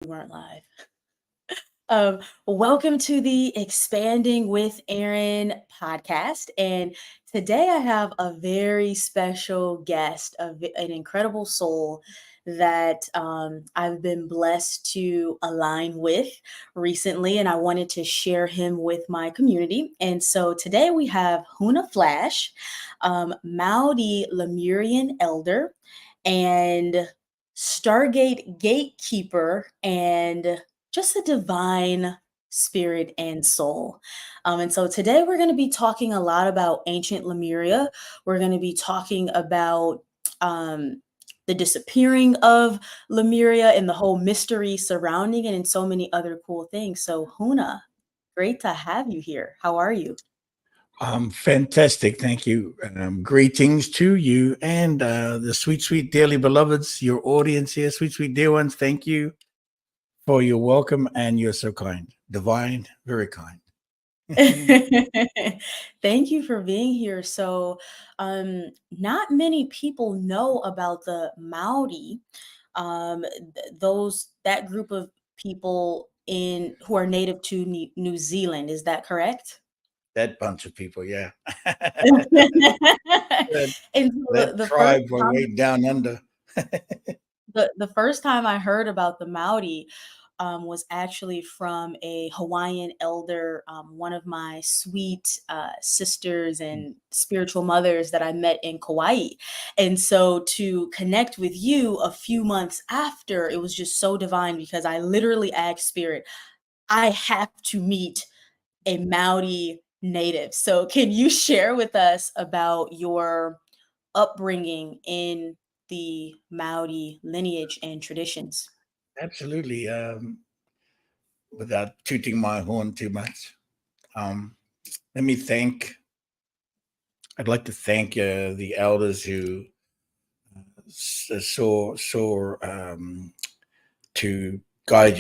We weren't live. Welcome to the Expanding with Erin podcast. And today I have a very special guest, an incredible soul that I've been blessed to align with recently. And I wanted to share him with my community. And so today we have Huna Flash, Maori Lemurian Elder, and Stargate Gatekeeper, and just a divine spirit and soul. And so today we're going to be talking a lot about ancient Lemuria. We're going to be talking about the disappearing of Lemuria and the whole mystery surrounding it and so many other cool things. So, Huna, great to have you here. How are you? Fantastic. Thank you. Greetings to you and the sweet, sweet, dearly beloveds, your audience here, sweet, sweet, dear ones. Thank you for your welcome, and you're so kind, divine, very kind. Thank you for being here. So, not many people know about the Maori, that group of people in who are native to New Zealand. Is that correct? That bunch of people, yeah. that, And so that the first tribe were time way down under. the first time I heard about the Maori was actually from a Hawaiian elder, one of my sweet sisters and spiritual mothers that I met in Kauai. And so to connect with you a few months after, it was just so divine because I literally asked Spirit, I have to meet a Maori native. So can you share with us about your upbringing in the Maori lineage and traditions? Absolutely. Without tooting my horn too much, um, let me thank. I'd like to thank the elders who saw to guide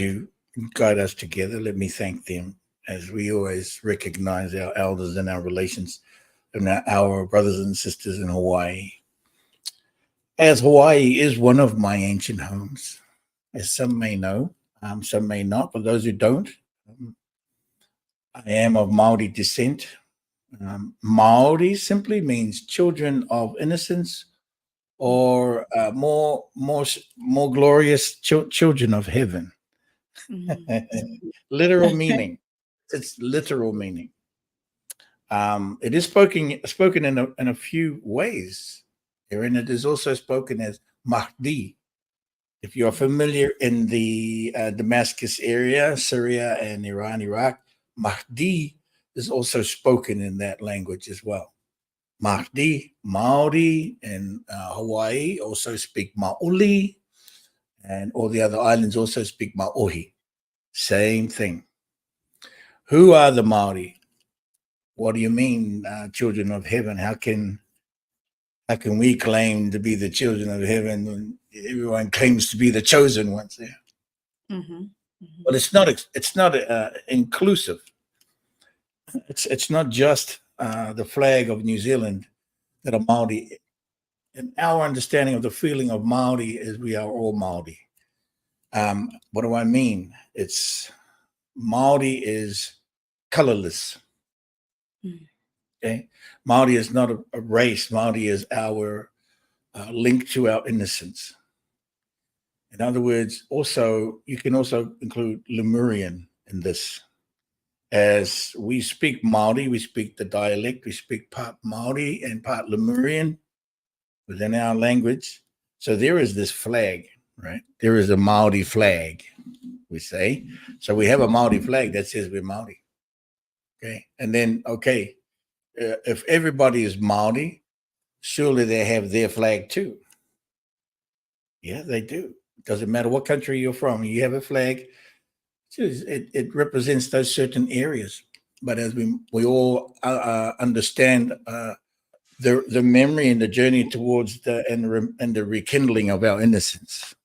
us together. Let me thank them, as we always recognize our elders and our relations and our brothers and sisters in Hawaii. As Hawaii is one of my ancient homes, as some may know, some may not. For those who don't, I am of Maori descent. Maori simply means children of innocence, or more glorious children of heaven. Literal meaning. It's literal meaning. It is spoken in a few ways. Erin, it is also spoken as Mahdi. If you're familiar in the Damascus area, Syria and Iran, Iraq, Mahdi is also spoken in that language as well. Mahdi, Maori, and Hawaii also speak Maoli, and all the other islands also speak Maohi. Same thing. Who are the Maori? What do you mean, children of heaven? How can we claim to be the children of heaven when everyone claims to be the chosen ones there? Mm-hmm. Mm-hmm. But it's not inclusive. It's not just the flag of New Zealand that are Maori. And our understanding of the feeling of Maori is we are all Maori. What do I mean? It's Maori is colorless. Okay, Maori is not a race. Maori is our link to our innocence. In other words, also you can also include Lemurian in this. As we speak Maori, we speak the dialect, we speak part Maori and part Lemurian within our language. So there is this flag, right? There is a Maori flag, we say. So we have a Maori flag that says we're Maori. Okay. And then, if everybody is Maori, surely they have their flag too. Yeah, they do. It doesn't matter what country you're from, you have a flag. It represents those certain areas. But as we all understand the memory and the journey towards the rekindling of our innocence,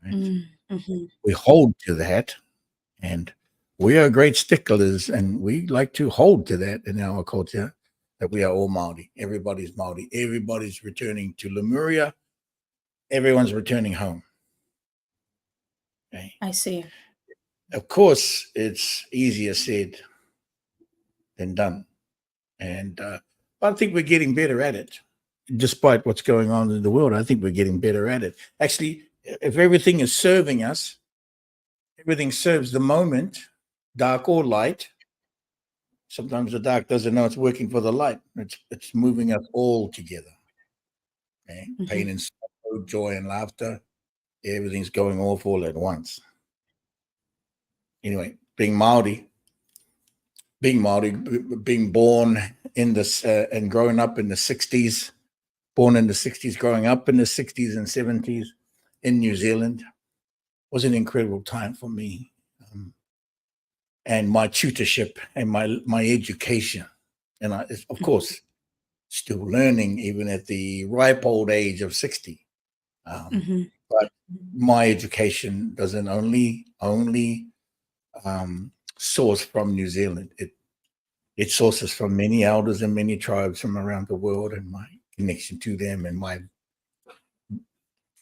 right? Mm-hmm. We hold to that, and we are great sticklers, and we like to hold to that in our culture, that we are all Maori. Everybody's Maori. Everybody's returning to Lemuria. Everyone's returning home. Okay. I see. Of course, it's easier said than done. And I think we're getting better at it. Despite what's going on in the world, I think we're getting better at it. Actually, if everything is serving us, everything serves the moment, dark or light. Sometimes the dark doesn't know it's working for the light. It's moving us all together. Okay? Pain Mhm. and sorrow, joy and laughter, everything's going off all at once. Anyway, Maori, being born in this and growing up in the 60s, born in the 60s, growing up in the 60s and 70s in New Zealand was an incredible time for me. And my tutorship and my education. And of course, still learning even at the ripe old age of 60. Mhm. But my education doesn't only source from New Zealand. It sources from many elders and many tribes from around the world, and my connection to them and my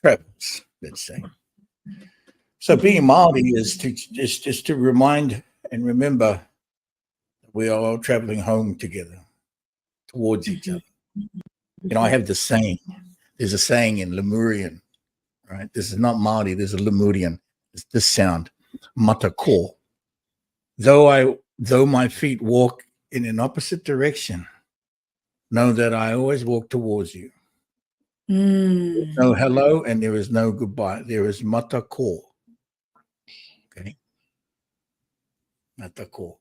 travels, let's say. So being Mhm. Maori is just to remind and remember that we are all traveling home together towards each Mhm. other. I Mhm. have the saying. There's a saying in Lemurian, right? This is not Maori. This is Lemurian. It's this sound, matako. Though my feet walk in an opposite direction, know that I always walk towards you. Mm. No hello and there is no goodbye. There is matako. Okay, matako.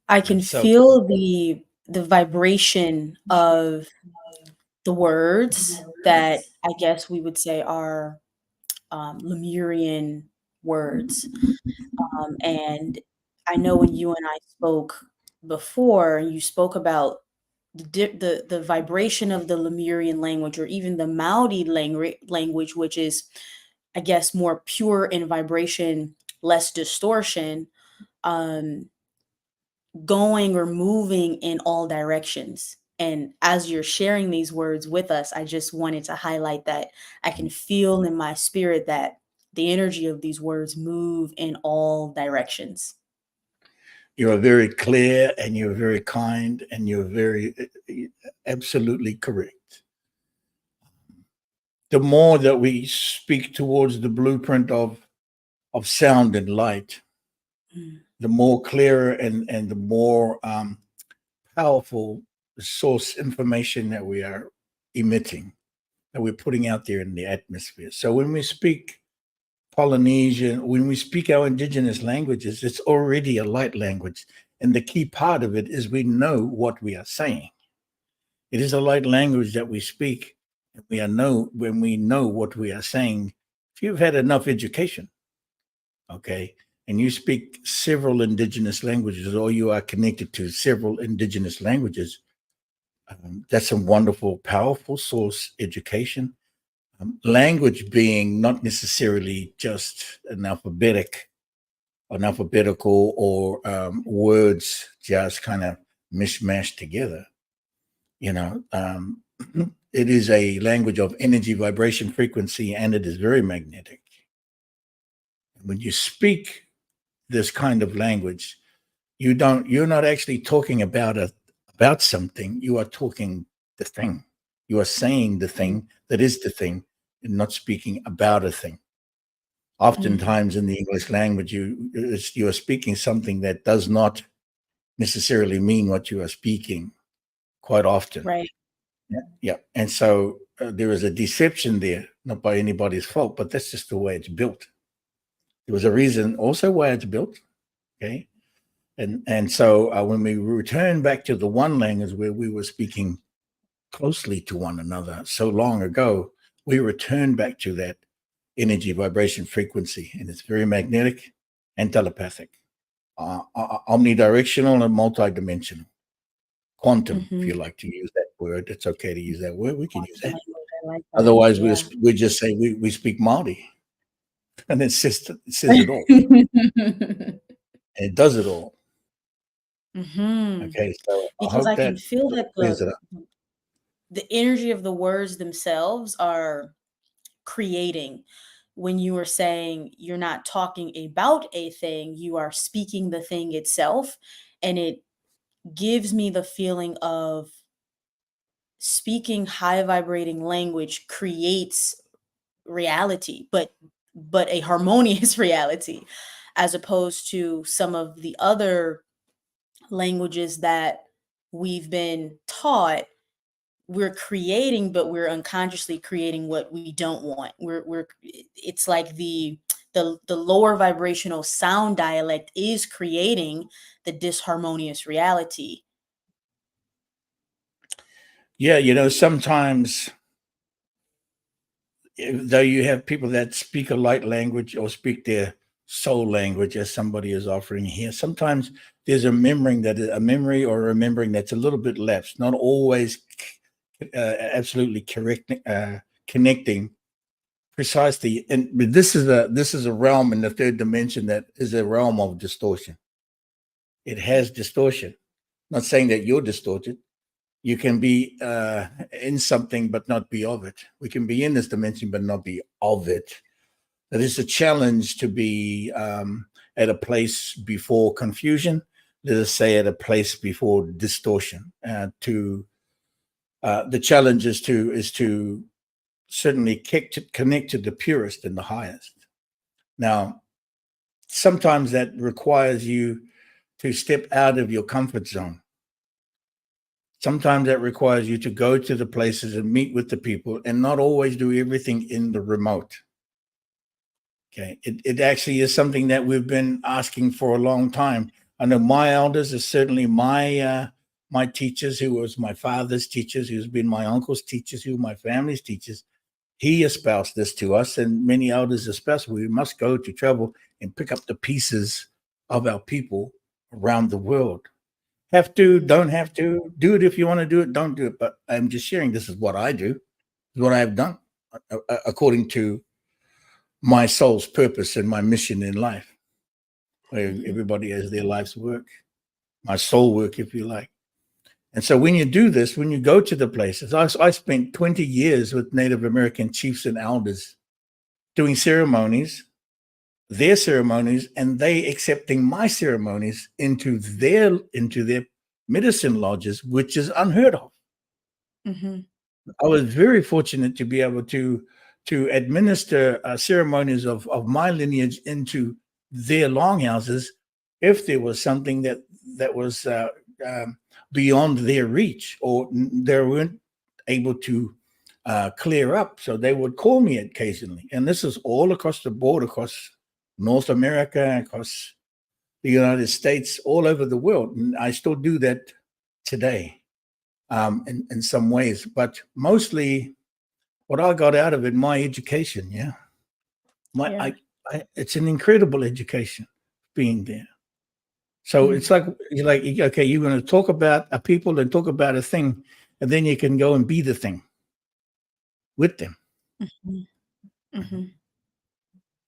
I can So feel the vibration of the words that I guess we would say are Lemurian words. And I know when you and I spoke before, you spoke about the vibration of the Lemurian language, or even the Maori language, which is, I guess, more pure in vibration, less distortion, um, going or moving in all directions. And as you're sharing these words with us, I just wanted to highlight that I can feel in my spirit that the energy of these words move in all directions. you are very clear and you're very kind and you're very absolutely correct. The more that we speak towards the blueprint of sound and light, Mm. the more clearer and the more powerful source information that we are emitting, that we're putting out there in the atmosphere. So when we speak Polynesian, when we speak our indigenous languages, it's already a light language. And the key part of it is we know what we are saying. It is a light language that we speak. And we are know when we know what we are saying. If you've had enough education, okay, and you speak several indigenous languages, or you are connected to several indigenous languages, that's a wonderful, powerful source education. Language being not necessarily just an alphabetical or words just kind of mishmashed together. You know, it is a language of energy, vibration, frequency, and it is very magnetic. When you speak this kind of language, you're not actually talking about something. You are talking the thing. You are saying the Mm. thing that is the thing, and not speaking about a thing. Mm. Oftentimes in the English language, you are speaking something that does not necessarily mean what you are speaking quite often. Right. Yeah. Yeah. And so there is a deception there, not by anybody's fault, but that's just the way it's built. There was a reason also why it's built. Okay. And so when we return back to the one language where we were speaking closely to one another so long ago, we return back to that energy, vibration, frequency, and it's very magnetic and telepathic, omnidirectional and multidimensional. Quantum, if Mhm. you like to use that word, it's okay to use that word. We can use Quantum that. language, I like that. Otherwise, Yeah. we just say we speak Maori, and it says it all. And it does it all. Mhm. Okay, so I Because hope I can that feel that clears it up. the energy of the words themselves are creating. when you were saying you're not talking about a thing, you are speaking the thing itself. And it gives me the feeling of speaking high vibrating language creates reality, but a harmonious reality, as opposed to some of the other languages that we've been taught. We're creating, but we're unconsciously creating what we don't want. We're It's like the lower vibrational sound dialect is creating the disharmonious reality. Yeah, sometimes though you have people that speak a light language or speak their soul language, as somebody is offering here, sometimes there's a memory or a remembering that's a little bit lapsed, not always absolutely correct, connecting precisely. And but this is a realm in the third dimension that is a realm of distortion. It has distortion. Not saying that you're distorted. You can be in something but not be of it. We can be in this dimension but not be of it. That is a challenge to be at a place before confusion. Let us say at a place before distortion. The challenge is to certainly connect to the purest and the highest. Now, sometimes that requires you to step out of your comfort zone. Sometimes that requires you to go to the places and meet with the people and not always do everything in the remote. Okay. It actually is something that we've been asking for a long time. I know my elders are certainly my teachers, who was my father's teachers, who's been my uncle's teachers, who my family's teachers. He espoused this to us, and many elders espoused. We must go to travel and pick up the pieces of our people around the world. Have to, don't have to, do it if you want to do it, don't do it. But I'm just sharing, this is what I do, this is what I have done according to my soul's purpose and my mission in life. Everybody has their life's work, my soul work, if you like. And so when you do this, when you go to the places, I spent 20 years with Native American chiefs and elders doing ceremonies, their ceremonies, and they accepting my ceremonies into their medicine lodges, which is unheard of. Mm-hmm. I was very fortunate to be able to administer ceremonies of my lineage into their longhouses if there was something that was beyond their reach, or they weren't able to clear up. So they would call me occasionally, and this is all across the board, across North America, across the United States, all over the world, and I still do that today. In some ways, but mostly what I got out of it, my education. Yeah, Yeah. it's an incredible education being there. So it's like you're like, okay, you're going to talk about a people and talk about a thing, and then you can go and be the thing with them. Mm-hmm. Mm-hmm.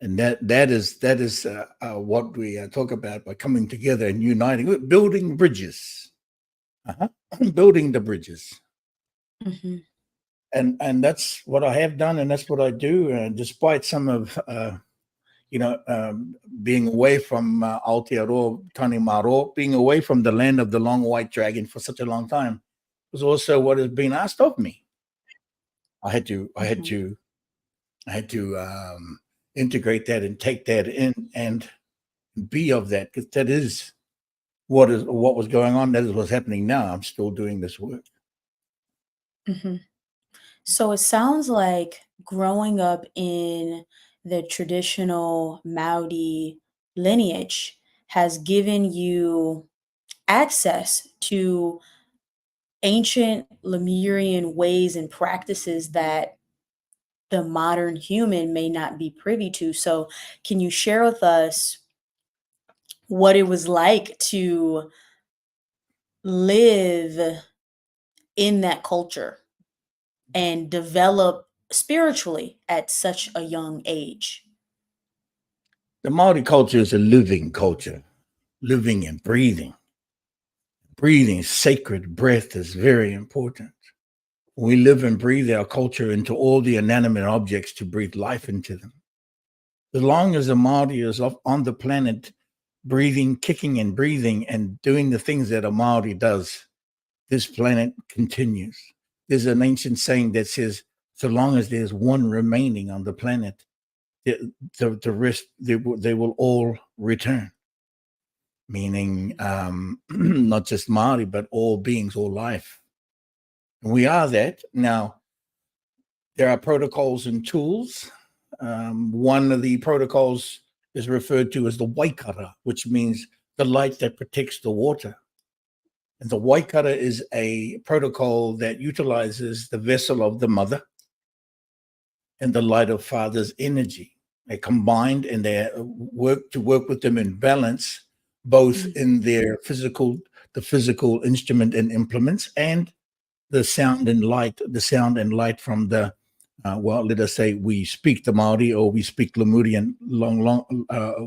And that is what we talk about by coming together and uniting, building bridges, building the bridges. Mm-hmm. And that's what I have done, and that's what I do. Despite some of being away from Aotearoa, Tani Maro, being away from the land of the long white dragon for such a long time, was also what has been asked of me. I had to integrate that and take that in and be of that, because that is what was going on. That is what's happening now. I'm still doing this work. Mm-hmm. So it sounds like growing up in the traditional Maori lineage has given you access to ancient Lemurian ways and practices that the modern human may not be privy to. So, can you share with us what it was like to live in that culture and develop spiritually at such a young age? The Maori culture is a living culture, living and breathing. Breathing, sacred breath is very important. We live and breathe our culture into all the inanimate objects to breathe life into them. As long as the Maori is on the planet, breathing, kicking and breathing and doing the things that a Maori does, this planet continues. There's an ancient saying that says, so long as there's one remaining on the planet, the rest, they will all return. Meaning not just Maori, but all beings, all life. And we are that. Now, there are protocols and tools. One of the protocols is referred to as the waikara, which means the light that protects the water. And the waikara is a protocol that utilizes the vessel of the mother and the light of father's energy. They combined and they work with them in balance, both in their the physical instrument and implements, and the sound and light from the, well, let us say we speak the Maori or we speak Lemurian,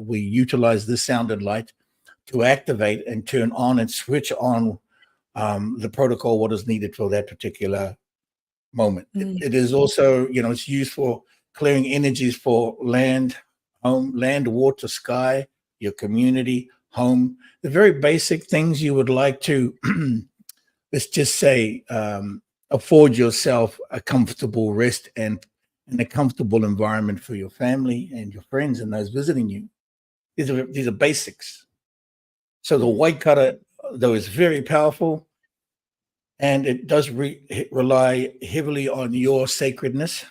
we utilize this sound and light to activate and turn on and switch on the protocol, what is needed for that particular moment. It is also, it's used for clearing energies for land, home, land, water, sky, your community, home, the very basic things you would like to, let's just say, afford yourself a comfortable rest and a comfortable environment for your family and your friends and those visiting you. These are basics. So the waikara, though, is very powerful, and it does rely heavily on your sacredness,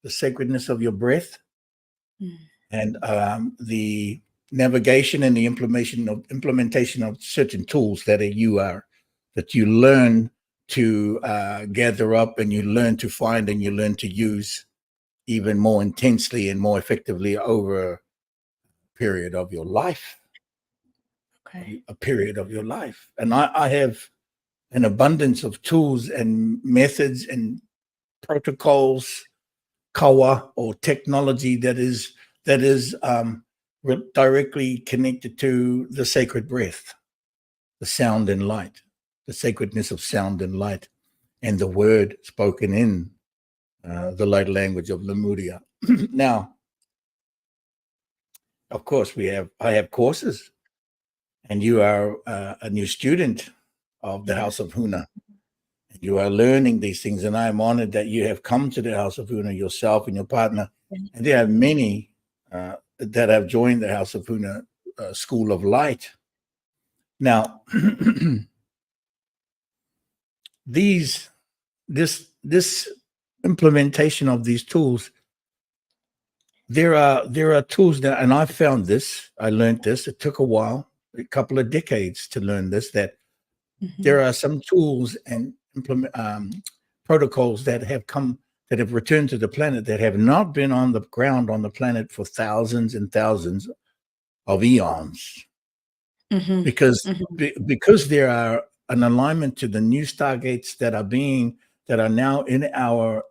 the sacredness of your breath, and the navigation and the implementation of certain tools that you learn to gather up, and you learn to find, and you learn to use even more intensely and more effectively over a period of your life. Okay. A period of your life. And I have an abundance of tools and methods and protocols, kawa or technology that is directly connected to the sacred breath, the sound and light, the sacredness of sound and light, and the word spoken in the light language of Lemuria. Now, of course, I have courses, and you are a new student of the House of Huna. You are learning these things, and I am honored that you have come to the House of Huna yourself and your partner. And there are many that have joined the House of Huna School of Light. Now, this implementation of these tools, there are tools that, and I learned this. It took a while, a couple of decades to learn this. That there are some tools and protocols that have returned to the planet that have not been on the ground on the planet for thousands and thousands of eons, because there are an alignment to the new stargates that are now in our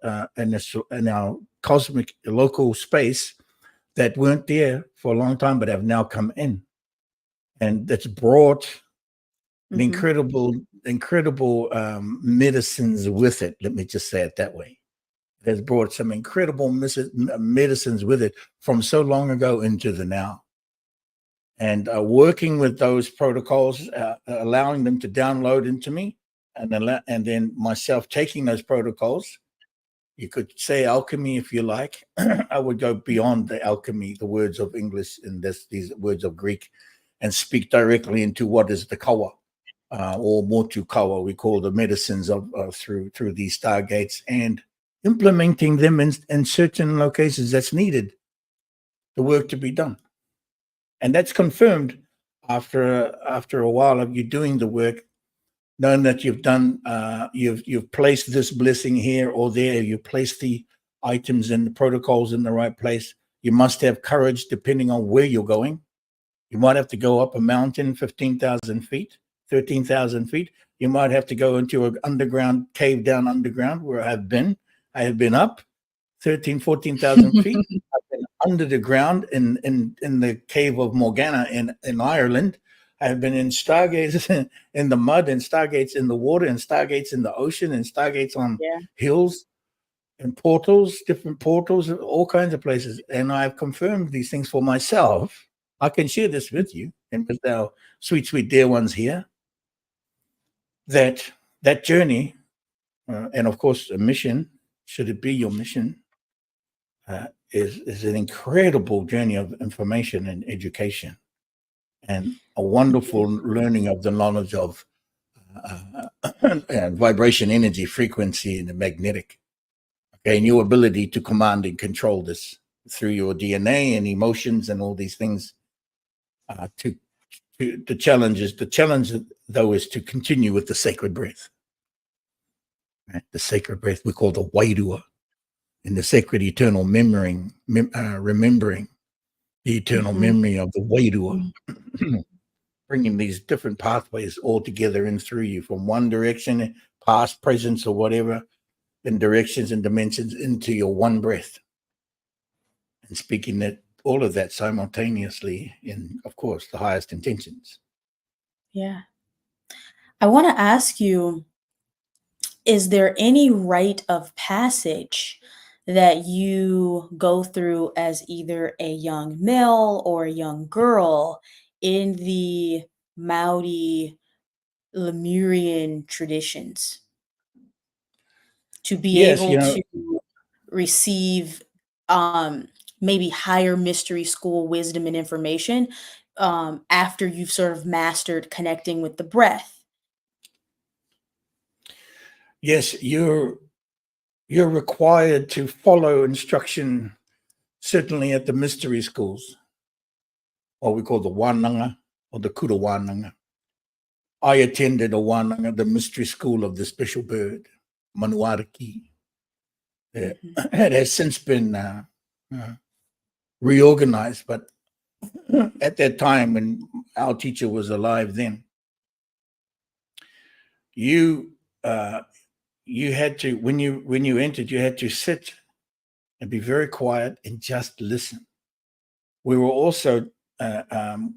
cosmic local space that weren't there for a long time but have now come in, and that's brought incredible medicines with it. Let me just say it that way. It has brought some incredible medicines with it from so long ago into the now. And working with those protocols, allowing them to download into me, and then myself taking those protocols. You could say alchemy if you like. I would go beyond the alchemy, the words of English and these words of Greek, and speak directly into what is the kawa. Or motu kawa, we call the medicines of through these stargates, and implementing them in certain locations that's needed, the work to be done, and that's confirmed after a while of you doing the work, knowing that you've done, you've placed this blessing here or there, you place the items and the protocols in the right place. You must have courage depending on where you're going. You might have to go up a mountain 15,000 feet. 13,000 feet. You might have to go into an underground cave down underground, where I have been. I have been up 14,000 feet. I've been under the ground in the cave of Morgana in Ireland. I have been in stargates in the mud, and stargates in the water, and stargates in the ocean, and stargates on hills. and portals, different portals, all kinds of places. And I've confirmed these things for myself. I can share this with you and with our sweet, sweet dear ones here. That journey, and of course, a mission, should it be your mission, is an incredible journey of information and education, and a wonderful learning of the knowledge of vibration, energy, frequency, and the magnetic. Okay, and your ability to command and control this through your DNA and emotions and all these things. To the challenge though is to continue with the sacred breath. Right? The sacred breath we call the wairua, and the sacred eternal remembering the eternal memory of the wairua, bringing these different pathways all together and through you from one direction, past, present, or whatever, in directions and dimensions into your one breath, and speaking that all of that simultaneously in, of course, the highest intentions. Yeah. I want to ask you, is there any rite of passage that you go through as either a young male or a young girl in the Maori Lemurian traditions to be Yes, able to receive maybe higher mystery school wisdom and information after you've sort of mastered connecting with the breath? yes, you're required to follow instruction, certainly at the mystery schools, or we call the Wananga or the Kura Wananga. I attended a Wananga, the mystery school of the special bird, Manuariki. It has since been reorganized, but at that time when our teacher was alive then, you had to, when you entered, you had to sit and be very quiet and just listen. We were also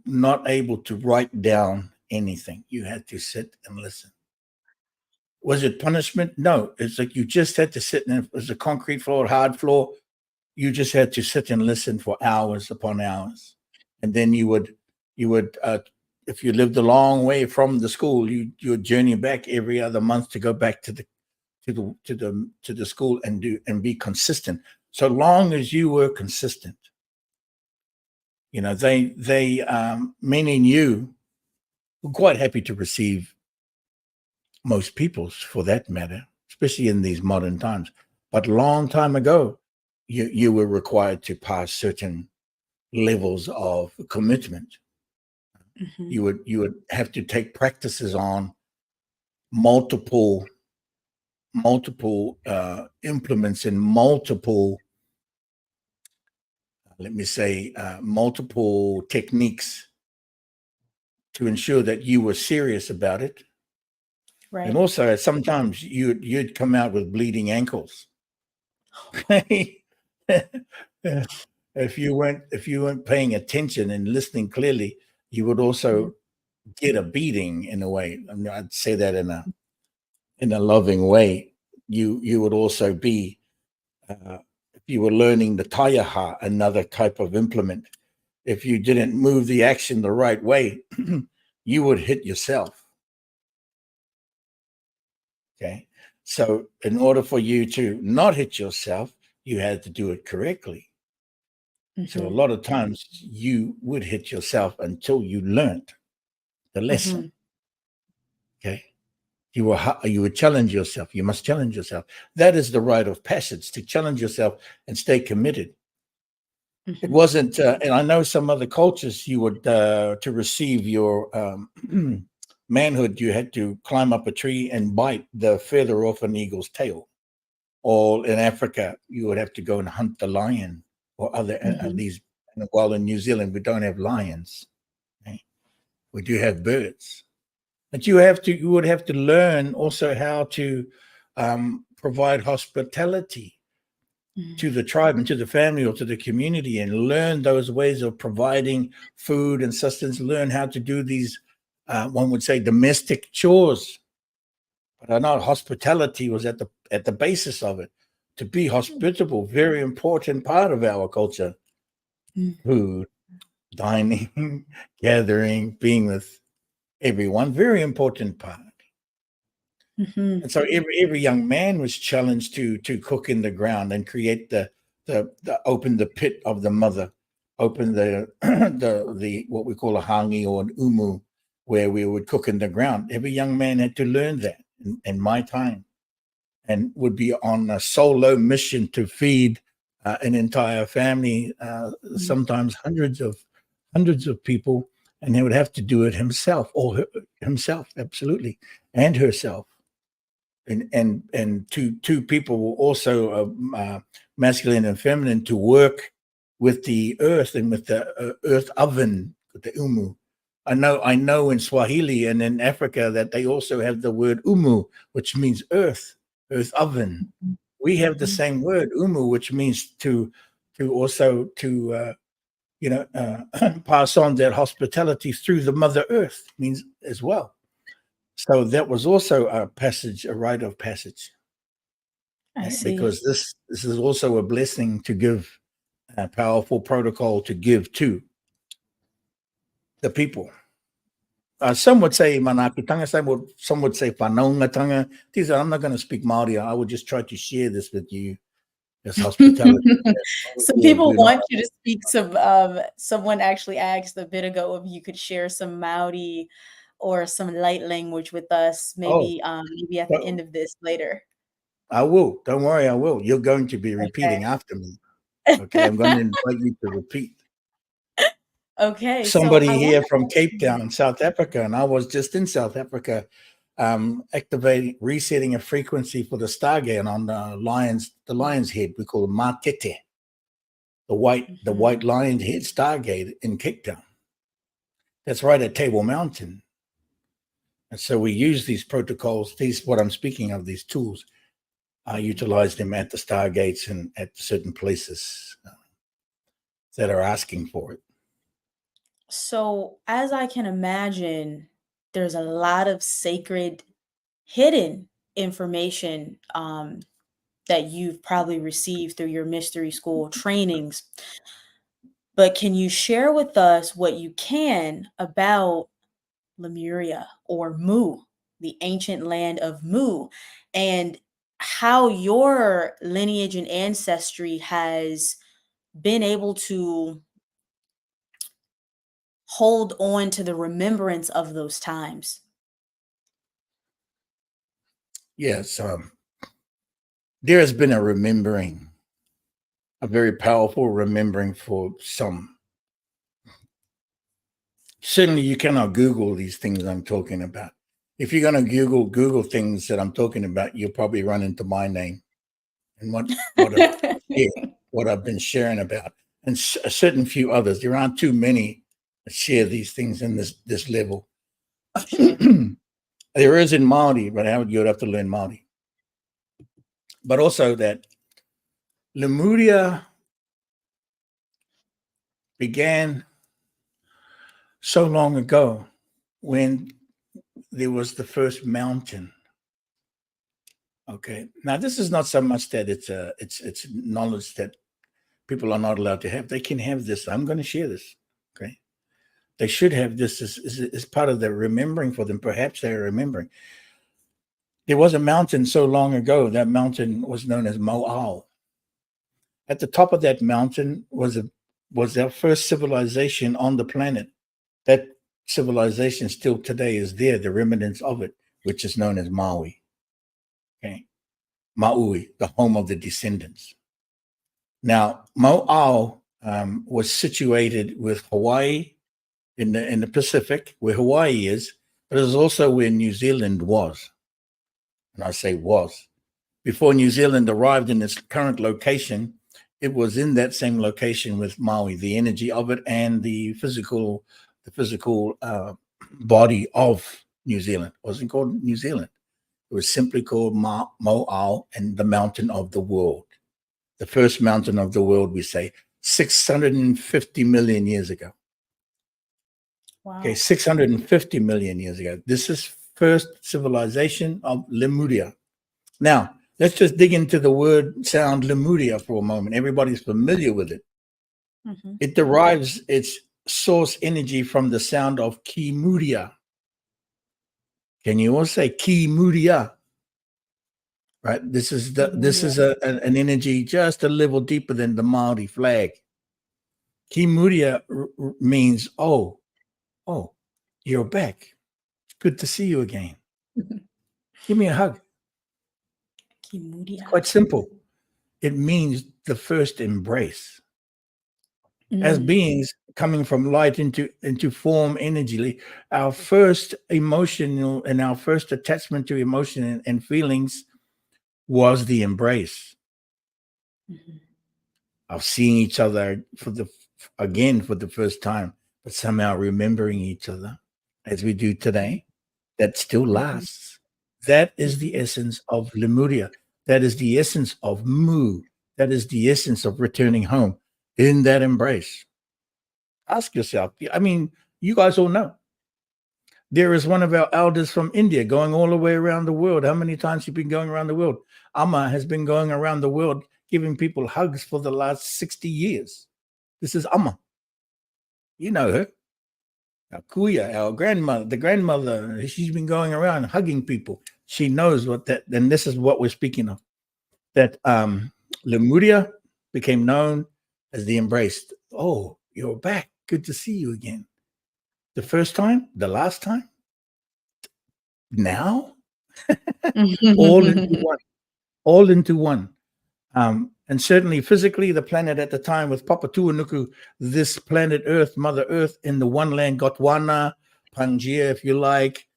not able to write down anything. You had to sit and listen. Was it punishment? No. It's like you just had to sit, and it was a concrete floor, hard floor. You just had to sit and listen for hours upon hours. And then you would if you lived a long way from the school, you would journey back every other month to go back to the school and be consistent. So long as you were consistent, they meaning you were quite happy to receive most people's, for that matter, especially in these modern times. But a long time ago, you were required to pass certain levels of commitment. You would have to take practices on multiple implements and multiple, let me say, multiple techniques to ensure that you were serious about it. Right. And also, sometimes you'd come out with bleeding ankles. If you weren't paying attention and listening clearly, you would also get a beating in a way. I mean, I'd say that in a loving way. You would also be, if you were learning the taiaha, another type of implement, if you didn't move the action the right way, you would hit yourself. Okay. So in order for you to not hit yourself, you had to do it correctly. So a lot of times you would hit yourself until you learned the lesson. Okay. You would challenge yourself. You must challenge yourself. That is the rite of passage, to challenge yourself and stay committed. It wasn't, and I know some other cultures, you would, to receive your manhood, you had to climb up a tree and bite the feather off an eagle's tail. Or in Africa, you would have to go and hunt the lion or other these. While in New Zealand, we don't have lions. Right? We do have birds. But you would have to learn also how to provide hospitality to the tribe and to the family or to the community, and learn those ways of providing food and sustenance, learn how to do these, one would say, domestic chores. But I know hospitality was at the basis of it, to be hospitable, very important part of our culture. Food, dining, gathering, being with everyone, very important part. Mm-hmm. And so every young man was challenged to cook in the ground and create the open the pit of the mother, open the the what we call a hangi or an umu, where we would cook in the ground. Every young man had to learn that in my time, and would be on a solo mission to feed an entire family, sometimes hundreds of people, and he would have to do it himself, himself, absolutely, and herself. And two people were also masculine and feminine to work with the earth and with the earth oven, the umu. I know in Swahili and in Africa that they also have the word umu, which means earth oven. We have the same word umu, which means to also to pass on that hospitality through the Mother Earth, means as well. So that was also a rite of passage, I right? see. Because this is also a blessing to give, a powerful protocol to give to the people. Some would say manakitanga, some would say whanaungatanga. These are, I'm not going to speak Maori. I would just try to share this with you as hospitality. Some people want you to speak some. Someone actually asked a bit ago if you could share some Maori or some light language with us, Oh, maybe at the end of this later. I will. Don't worry, I will. You're going to be repeating after me. Okay, I'm going to invite you to repeat. Okay, so I Somebody want here to from ask Cape you. Town, South Africa, and I was just in South Africa, resetting a frequency for the Stargate on the lion's head. We call it Matete, the white lion's head Stargate in Cape Town. That's right at Table Mountain. And so we use these protocols, what I'm speaking of, these tools. I utilize them at the Stargates and at certain places that are asking for it. So, as I can imagine, there's a lot of sacred, hidden information that you've probably received through your mystery school trainings. But can you share with us what you can about Lemuria or Mu, the ancient land of Mu, and how your lineage and ancestry has been able to hold on to the remembrance of those times? Yes, there has been a remembering, a very powerful remembering for some. Certainly, you cannot Google these things I'm talking about. If you're going to Google things that I'm talking about, you'll probably run into my name and what I've been sharing about, and a certain few others. There aren't too many that share these things in this level. Sure. There is in Maori, but you'd have to learn Maori. But also that Lemuria began so long ago when there was the first mountain. Okay. Now this is not so much that it's knowledge that people are not allowed to have. They can have this. I'm going to share this. Okay. They should have this as part of their remembering for them. Perhaps they're remembering. There was a mountain so long ago. That mountain was known as Mo'ao. At the top of that mountain was our first civilization on the planet. That civilization still today is there, the remnants of it, which is known as Maui. Okay. Maui, the home of the descendants. Now, Mo'ao was situated with Hawaii in the Pacific, where Hawaii is, but it was also where New Zealand was. And I say was. Before New Zealand arrived in its current location, it was in that same location with Maui, the energy of it and the physical body of New Zealand. It wasn't called New Zealand. It was simply called Mo'ao and the mountain of the world. The first mountain of the world, we say, 650 million years ago. Wow. Okay, 650 million years ago. This is first civilization of Lemuria. Now, Let's just dig into the word sound Lemuria for a moment. Everybody's familiar with it. Mm-hmm. It derives its source energy from the sound of Kimuria. Can you all say Kimuria? Right. This is an energy just a level deeper than the Maori flag. Kimuria means oh, you're back. It's good to see you again. Give me a hug. It's quite simple. It means the first embrace. As beings coming from light into form energy, our first emotional and our first attachment to emotion and feelings was the embrace of seeing each other for the first time, but somehow remembering each other as we do today. That still lasts. That is the essence of Lemuria. That is the essence of Mu. That is the essence of returning home in that embrace. Ask yourself. I mean, you guys all know. There is one of our elders from India going all the way around the world. How many times have you been going around the world? Amma has been going around the world giving people hugs for the last 60 years. This is Amma. You know her. Our Kuya, our grandmother, the grandmother, she's been going around hugging people. She knows what that, and this is what we're speaking of. That Lemuria became known as the embrace. Oh, you're back. Good to see you again. The first time, the last time, now, all into one, all into one. And certainly physically, the planet at the time with Papatuanuku, this planet Earth, Mother Earth, in the one land, Gondwana, Pangaea, if you like.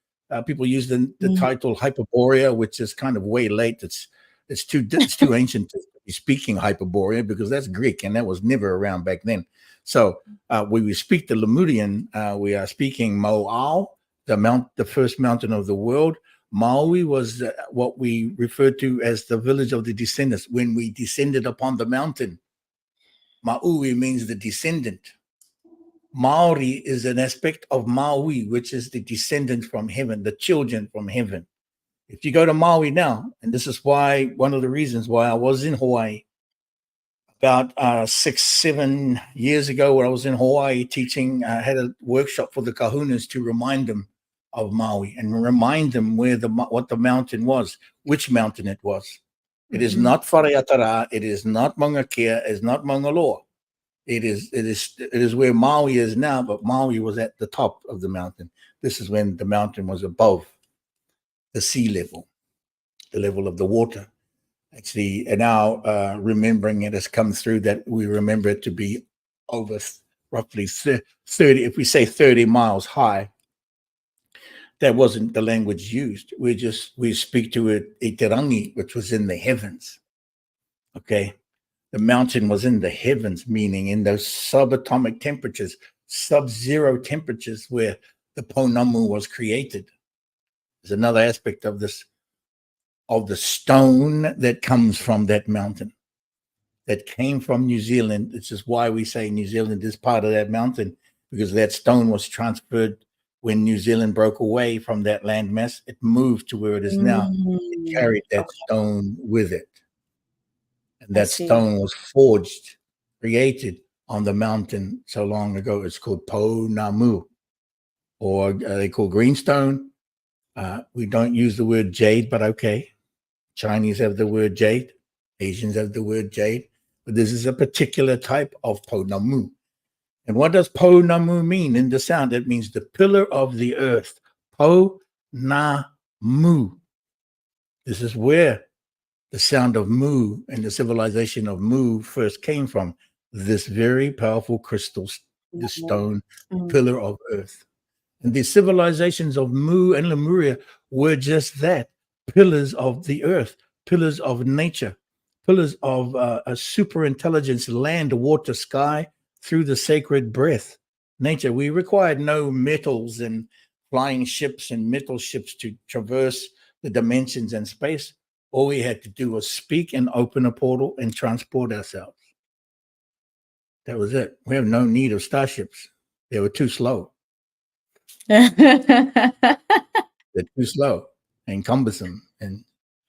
People use the title Hyperborea, which is kind of way late. It's too ancient to be speaking Hyperborea because that's Greek and that was never around back then. So when we speak the Lemurian, we are speaking Mo'au, the first mountain of the world. Maui was what we refer to as the village of the descendants. When we descended upon the mountain, Maui means the descendant. Maori is an aspect of Maui, which is the descendant from heaven, the children from heaven. If you go to Maui now, and this is why one of the reasons why I was in Hawaii about 6-7 years ago, when I was in Hawaii teaching, I had a workshop for the kahunas to remind them of Maui and remind them what the mountain was, which mountain it was. It is not Whareatara, it is not Maunga Kea, it is not Maunga Loa. It is where Maui is now, but Maui was at the top of the mountain. This is when the mountain was above the sea level, the level of the water. Actually, and now remembering it has come through that we remember it to be over roughly 30, if we say 30 miles high. That wasn't the language used. We speak to it Iterangi, which was in the heavens. Okay. The mountain was in the heavens, meaning in those subatomic temperatures, sub-zero temperatures where the Pounamu was created. There's another aspect of this, of the stone that comes from that mountain, that came from New Zealand. This is why we say New Zealand is part of that mountain, because that stone was transferred when New Zealand broke away from that landmass. It moved to where it is now. It carried that stone with it. And that stone was forged, created on the mountain so long ago. It's called Pounamu, or they call greenstone. We don't use the word jade, but okay. Chinese have the word jade. Asians have the word jade. But this is a particular type of Pounamu. And what does Pounamu mean in the sound? It means the pillar of the earth. Pounamu. This is where the sound of Mu and the civilization of Mu first came from. This very powerful crystal, the stone, pillar of earth. And the civilizations of Mu and Lemuria were just that, pillars of the earth, pillars of nature, pillars of a super intelligence, land, water, sky, through the sacred breath. Nature, we required no metals and flying ships and metal ships to traverse the dimensions and space. All we had to do was speak and open a portal and transport ourselves. That was it. We have no need of starships. They were too slow. They're too slow and cumbersome. And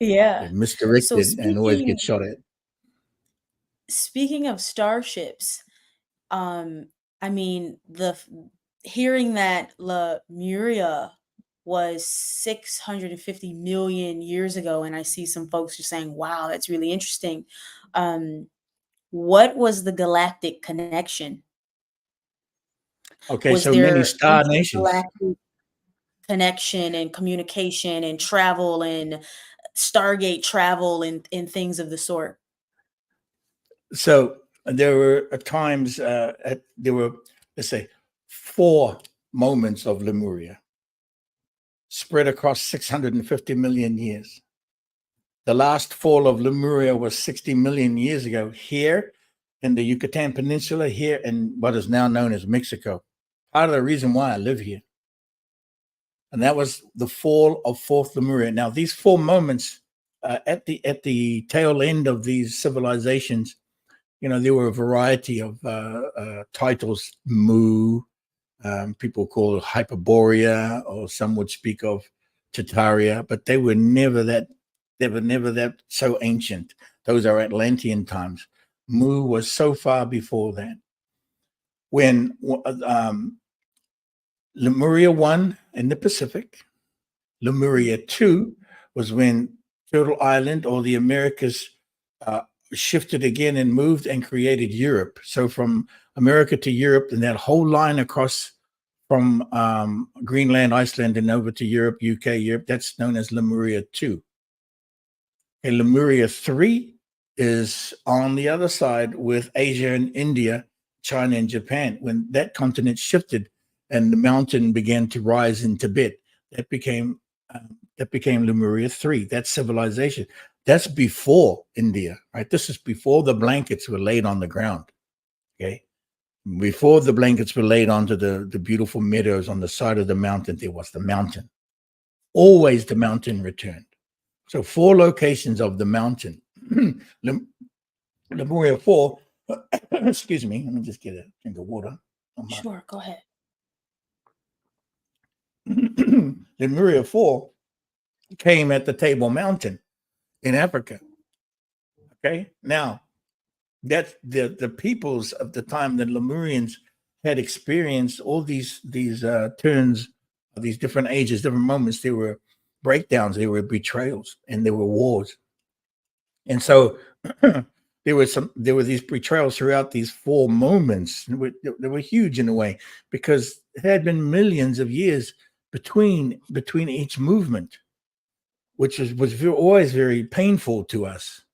Yeah. They're So misdirected and always get shot at. speaking of starships, um, I mean, hearing that Lemuria was 650 million years ago, and I see some folks just saying, "Wow, that's really interesting." Um, what was the galactic connection? Okay, Was so many there star nations. intergalactic connection and communication and travel and Stargate travel and things of the sort? So there were times, there were, let's say, 4 moments of Lemuria spread across 650 million years. The last fall of Lemuria was 60 million years ago here in the Yucatan Peninsula, here in what is now known as Mexico. Part of the reason why I live here. And that was the fall of fourth Lemuria. Now, these 4 moments at the tail end of these civilizations, there were a variety of titles. Mu, people call it Hyperborea, or some would speak of Tataria, but they were never that. They were never that so ancient. Those are Atlantean times. Mu was so far before that. When Lemuria 1 in the Pacific, Lemuria 2 was when Turtle Island or the Americas uh, shifted again and moved and created Europe. So from America to Europe, and that whole line across from Greenland, Iceland, and over to Europe, UK, Europe, that's known as Lemuria 2. And Lemuria 3 is on the other side with Asia and India, China and Japan. When that continent shifted and the mountain began to rise in Tibet, that became Lemuria 3. That's civilization. That's before India, right? This is before the blankets were laid on the ground. Okay. Before the blankets were laid onto the beautiful meadows on the side of the mountain, there was the mountain. Always the mountain returned. So 4 locations of the mountain. Lemuria 4, excuse me, let me just get a drink of water. Sure, go ahead. Lemuria 4 came at the Table Mountain in Africa. Okay, now that's the peoples of the time. The Lemurians had experienced all these turns, these different ages, different moments. There were breakdowns, there were betrayals, and there were wars. And so there were these betrayals throughout these 4 moments. They were huge in a way, because it had been millions of years between each movement, which was always very painful to us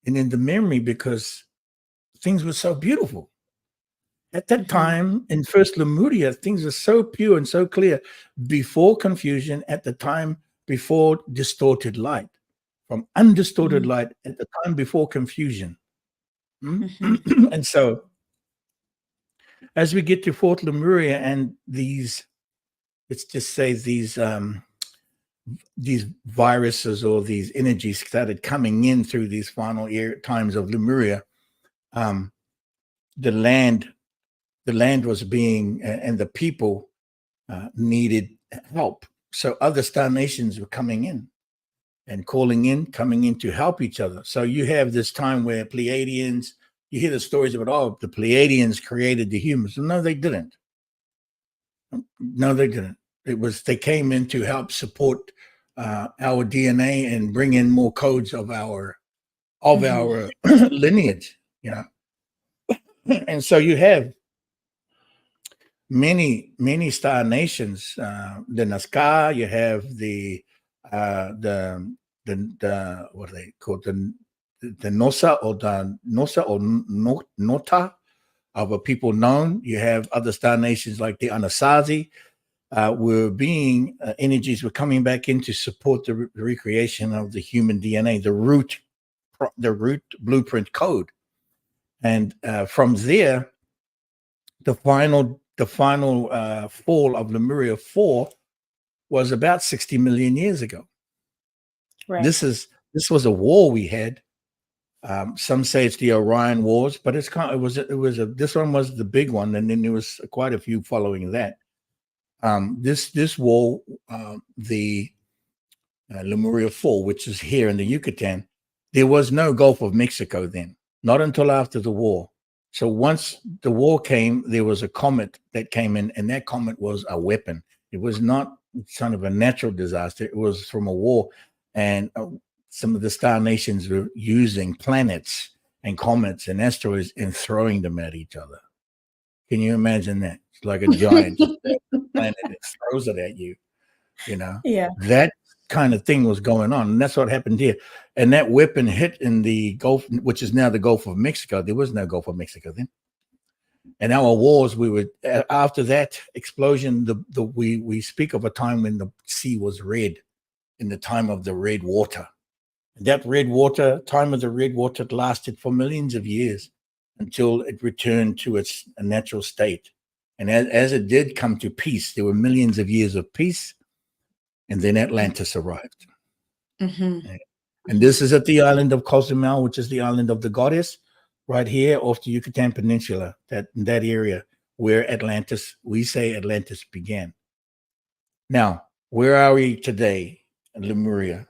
and in the memory, because things were so beautiful. At that time in first Lemuria, things were so pure and so clear, before confusion, at the time before distorted light, from undistorted light at the time before confusion. And so as we get to Fort Lemuria and these, let's just say these viruses or these energies started coming in through these final times of Lemuria, the land was being, and the people needed help. So other star nations were coming in and coming in to help each other. So you have this time where Pleiadians, you hear the stories about, oh, the Pleiadians created the humans. No, they didn't. No, they didn't. They came in to help support our DNA and bring in more codes of our lineage, And so you have many star nations. The Nazca, you have the what are they called, the Nosa or Nota of a people known. You have other star nations like the Anasazi. Were being energies were coming back in to support the recreation of the human DNA, the root blueprint code, and from there, the final fall of Lemuria 4 was about 60 million years ago. Right. This was a war we had. Some say it's the Orion Wars, but this one was the big one, and then there was quite a few following that. This war, the Lemuria 4, which is here in the Yucatan. There was no Gulf of Mexico then, not until after the war. So once the war came, there was a comet that came in, and that comet was a weapon. It was not kind of a natural disaster. It was from a war, and some of the star nations were using planets and comets and asteroids and throwing them at each other. Can you imagine that? It's like a giant just planet that throws it at you, you know? Yeah. That kind of thing was going on. And that's what happened here. And that weapon hit in the Gulf, which is now the Gulf of Mexico. There was no Gulf of Mexico then. And our wars, we would, after that explosion, we speak of a time when the sea was red, in the time of the red water. And that time of the red water lasted for millions of years until it returned to its natural state. And as it did come to peace, there were millions of years of peace, and then Atlantis arrived. Mm-hmm. And this is at the island of Cozumel, which is the island of the goddess, right here off the Yucatan Peninsula, that area where we say Atlantis began. Now, where are we today in Lemuria?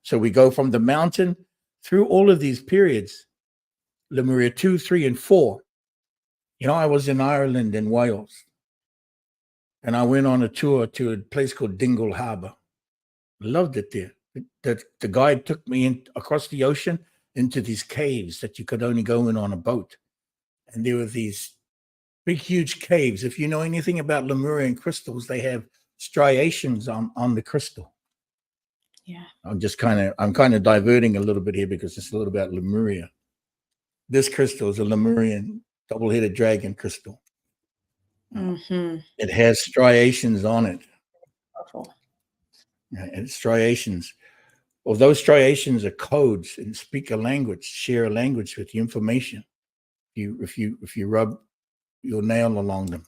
So we go from the mountain through all of these periods, Lemuria 2, 3, and 4. You know, I was in Ireland and Wales, and I went on a tour to a place called Dingle Harbour. Loved it there. The guide took me in across the ocean into these caves that you could only go in on a boat. And there were these big, huge caves. If you know anything about Lemurian crystals, they have striations on the crystal. Yeah. I'm kind of diverting a little bit here because it's a little about Lemuria. This crystal is a Lemurian double-headed dragon crystal. Mm-hmm. It has striations on it. Powerful. And striations. Well, those striations are codes and speak a language, share a language with the information. If you rub your nail along them.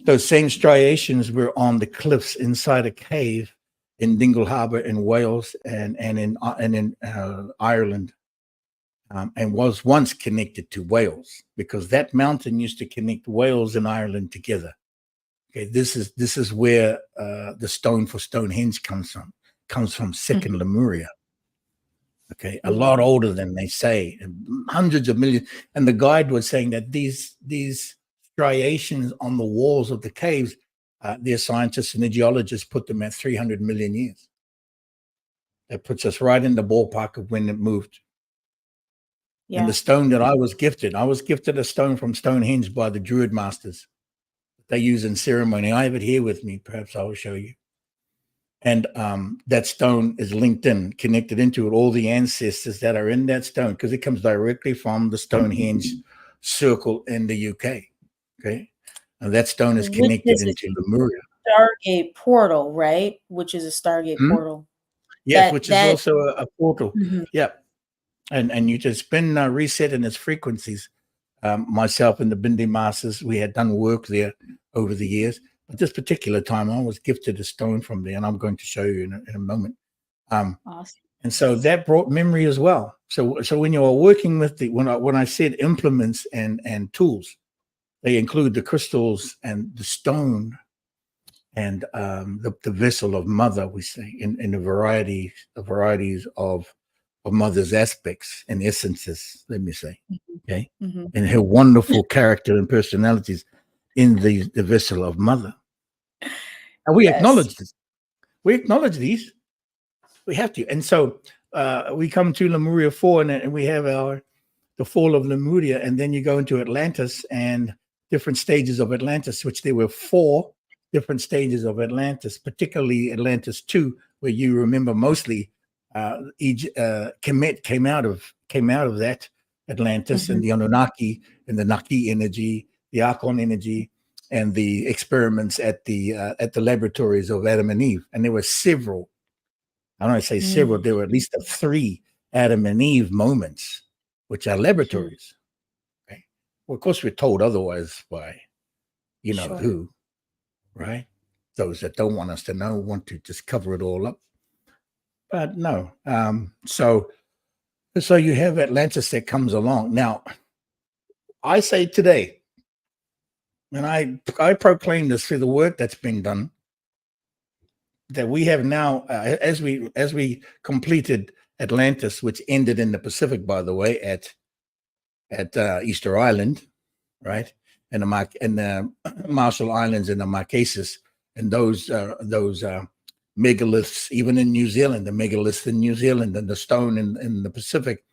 Those same striations were on the cliffs inside a cave in Dingle Harbour in Wales and in Ireland, and was once connected to Wales because that mountain used to connect Wales and Ireland together. Okay, this is where the stone for Stonehenge comes from second Lemuria. Okay, a lot older than they say, hundreds of millions. And the guide was saying that these striations on the walls of the caves, their scientists and the geologists put them at 300 million years. That puts us right in the ballpark of when it moved. Yeah. And the stone that I was gifted a stone from Stonehenge by the Druid masters. They use in ceremony. I have it here with me. Perhaps I will show you. And that stone is linked in, connected into it, all the ancestors that are in that stone, because it comes directly from the Stonehenge circle in the UK. Okay. And that stone is connected into Lemuria. Stargate portal, right? Which is a Stargate portal. Yes, which is also a portal. Mm-hmm. Yep. And you just been resetting its frequencies. Myself and the Bindi Masters, we had done work there over the years. But this particular time, I was gifted a stone from there, and I'm going to show you in a moment. Awesome. And so that brought memory as well. So when you are working with when I said implements and tools, they include the crystals and the stone and the vessel of mother, we say, in the varieties of mother's aspects and essences, let me say. Okay. Mm-hmm. And her wonderful character and personalities in the vessel of mother. And we acknowledge this. We acknowledge these. We have to. And so we come to Lemuria 4 and we have the fall of Lemuria. And then you go into Atlantis and different stages of Atlantis, which there were 4 different stages of Atlantis, particularly Atlantis 2, where you remember mostly Kemet came out of that Atlantis. Mm-hmm. And the Anunnaki and the Naki energy, the Archon energy, and the experiments at the laboratories of Adam and Eve. And there were several, I don't want to say several, there were at least 3 Adam and Eve moments, which are laboratories. Okay. Well, of course, we're told otherwise by, who, right? Those that don't want us to know want to just cover it all up. But no. So you have Atlantis that comes along. Now, I say today, and I proclaim this through the work that's been done, that we have now, as we completed Atlantis, which ended in the Pacific, by the way, at Easter Island, right, and the Marshall Islands and the Marquesas, and those megaliths, even in New Zealand, the megaliths in New Zealand, and the stone in the Pacific,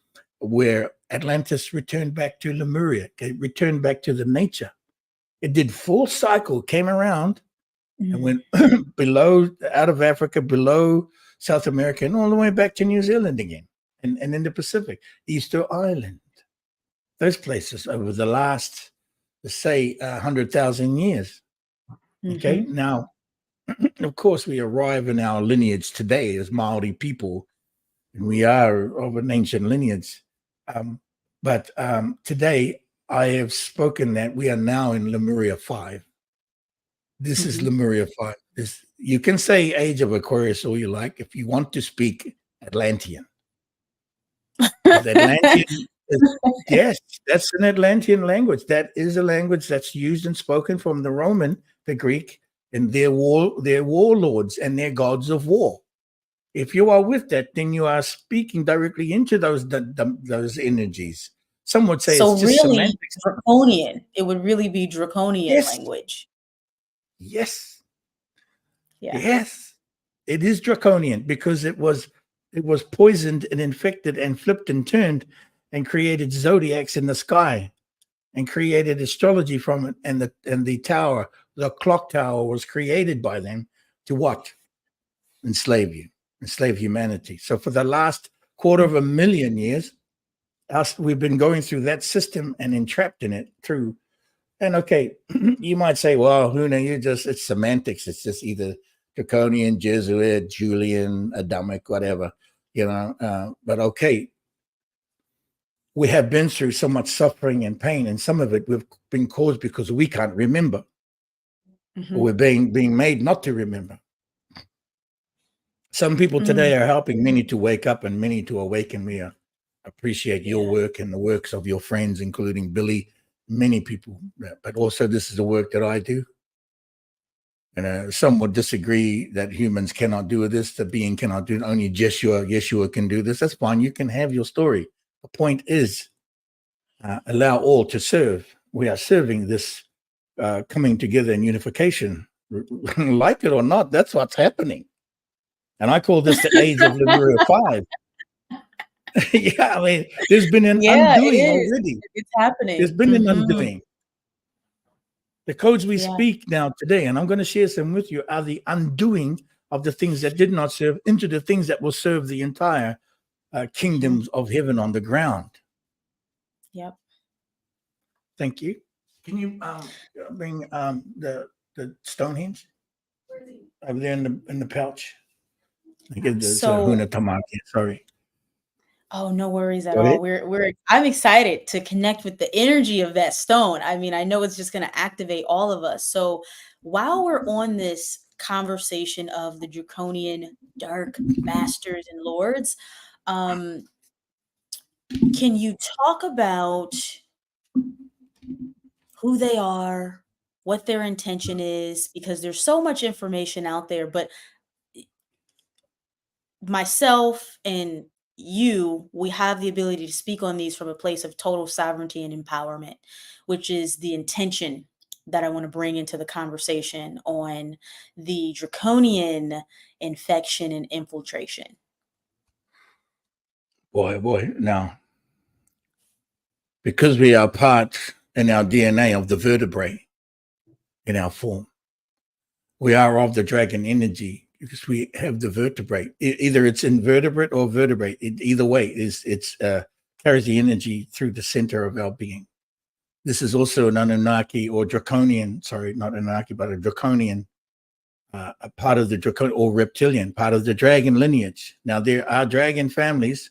where Atlantis returned back to Lemuria, it returned back to the nature. It did full cycle, came around, and went below, out of Africa, below South America, and all the way back to New Zealand again, and in the Pacific, Easter Island, those places over the last, let's say, 100,000 years. Okay, now, of course, we arrive in our lineage today as Maori people, and we are of an ancient lineage. But today, I have spoken that we are now in Lemuria 5. This is Lemuria 5. You can say Age of Aquarius all you like if you want to speak Atlantean. Atlantean yes, that's an Atlantean language. That is a language that's used and spoken from the Roman, the Greek, and their warlords and their gods of war. If you are with that, then you are speaking directly into those energies. Some would say so it's just really semantics. draconian. It would really be draconian language. Yes. Yeah. Yes. It is draconian because it was poisoned and infected and flipped and turned and created zodiacs in the sky and created astrology from it. And the tower, the clock tower, was created by them to what? Enslave humanity. So for the last 250,000 years, we've been going through that system and entrapped in it through. And okay, you might say, well, Huna, it's semantics. It's just either Draconian, Jesuit, Julian, Adamic, whatever, but okay, we have been through so much suffering and pain, and some of it we've been caused because we can't remember. Or we're being made not to remember. Some people today are helping many to wake up and many to awaken. We appreciate your work and the works of your friends, including Billy, many people. But also this is the work that I do. And some would disagree that humans cannot do this, the being cannot do it. Only Yeshua can do this. That's fine. You can have your story. The point is, allow all to serve. We are serving this coming together in unification. Like it or not, that's what's happening. And I call this the age of Lemuria 5. Yeah, I mean, there's been an undoing already. It's happening. There's been an undoing. The codes we speak now today, and I'm going to share some with you, are the undoing of the things that did not serve into the things that will serve the entire kingdoms of heaven on the ground. Yep. Thank you. Can you bring the Stonehenge over there in the pouch? I get the Huna Tamaki. Sorry. Oh, no worries at all. I'm excited to connect with the energy of that stone. I mean, I know it's just going to activate all of us. So while we're on this conversation of the Draconian dark masters and lords, can you talk about who they are, what their intention is? Because there's so much information out there, but myself and we have the ability to speak on these from a place of total sovereignty and empowerment, which is the intention that I want to bring into the conversation on the draconian infection and infiltration. Boy, now, because we are part in our DNA of the vertebrae in our form, we are of the dragon energy. Because we have the vertebrae, either it's invertebrate or vertebrate. Either way, it's carries the energy through the center of our being. This is also an Anunnaki or Draconian. Sorry, not Anunnaki, but a Draconian, a part of the Draconian or reptilian, part of the dragon lineage. Now there are dragon families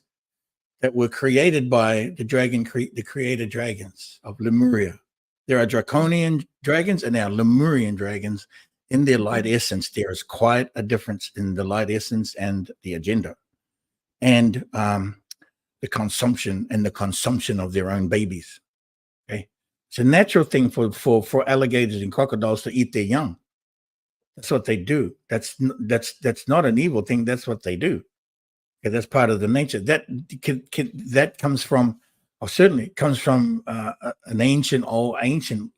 that were created by the created dragons of Lemuria. There are Draconian dragons and there are Lemurian dragons. In their light essence, there is quite a difference in the light essence and the agenda, and the consumption of their own babies. Okay, it's a natural thing for alligators and crocodiles to eat their young. That's what they do. That's not an evil thing. That's what they do. Okay, that's part of the nature. That comes from, or certainly comes from an ancient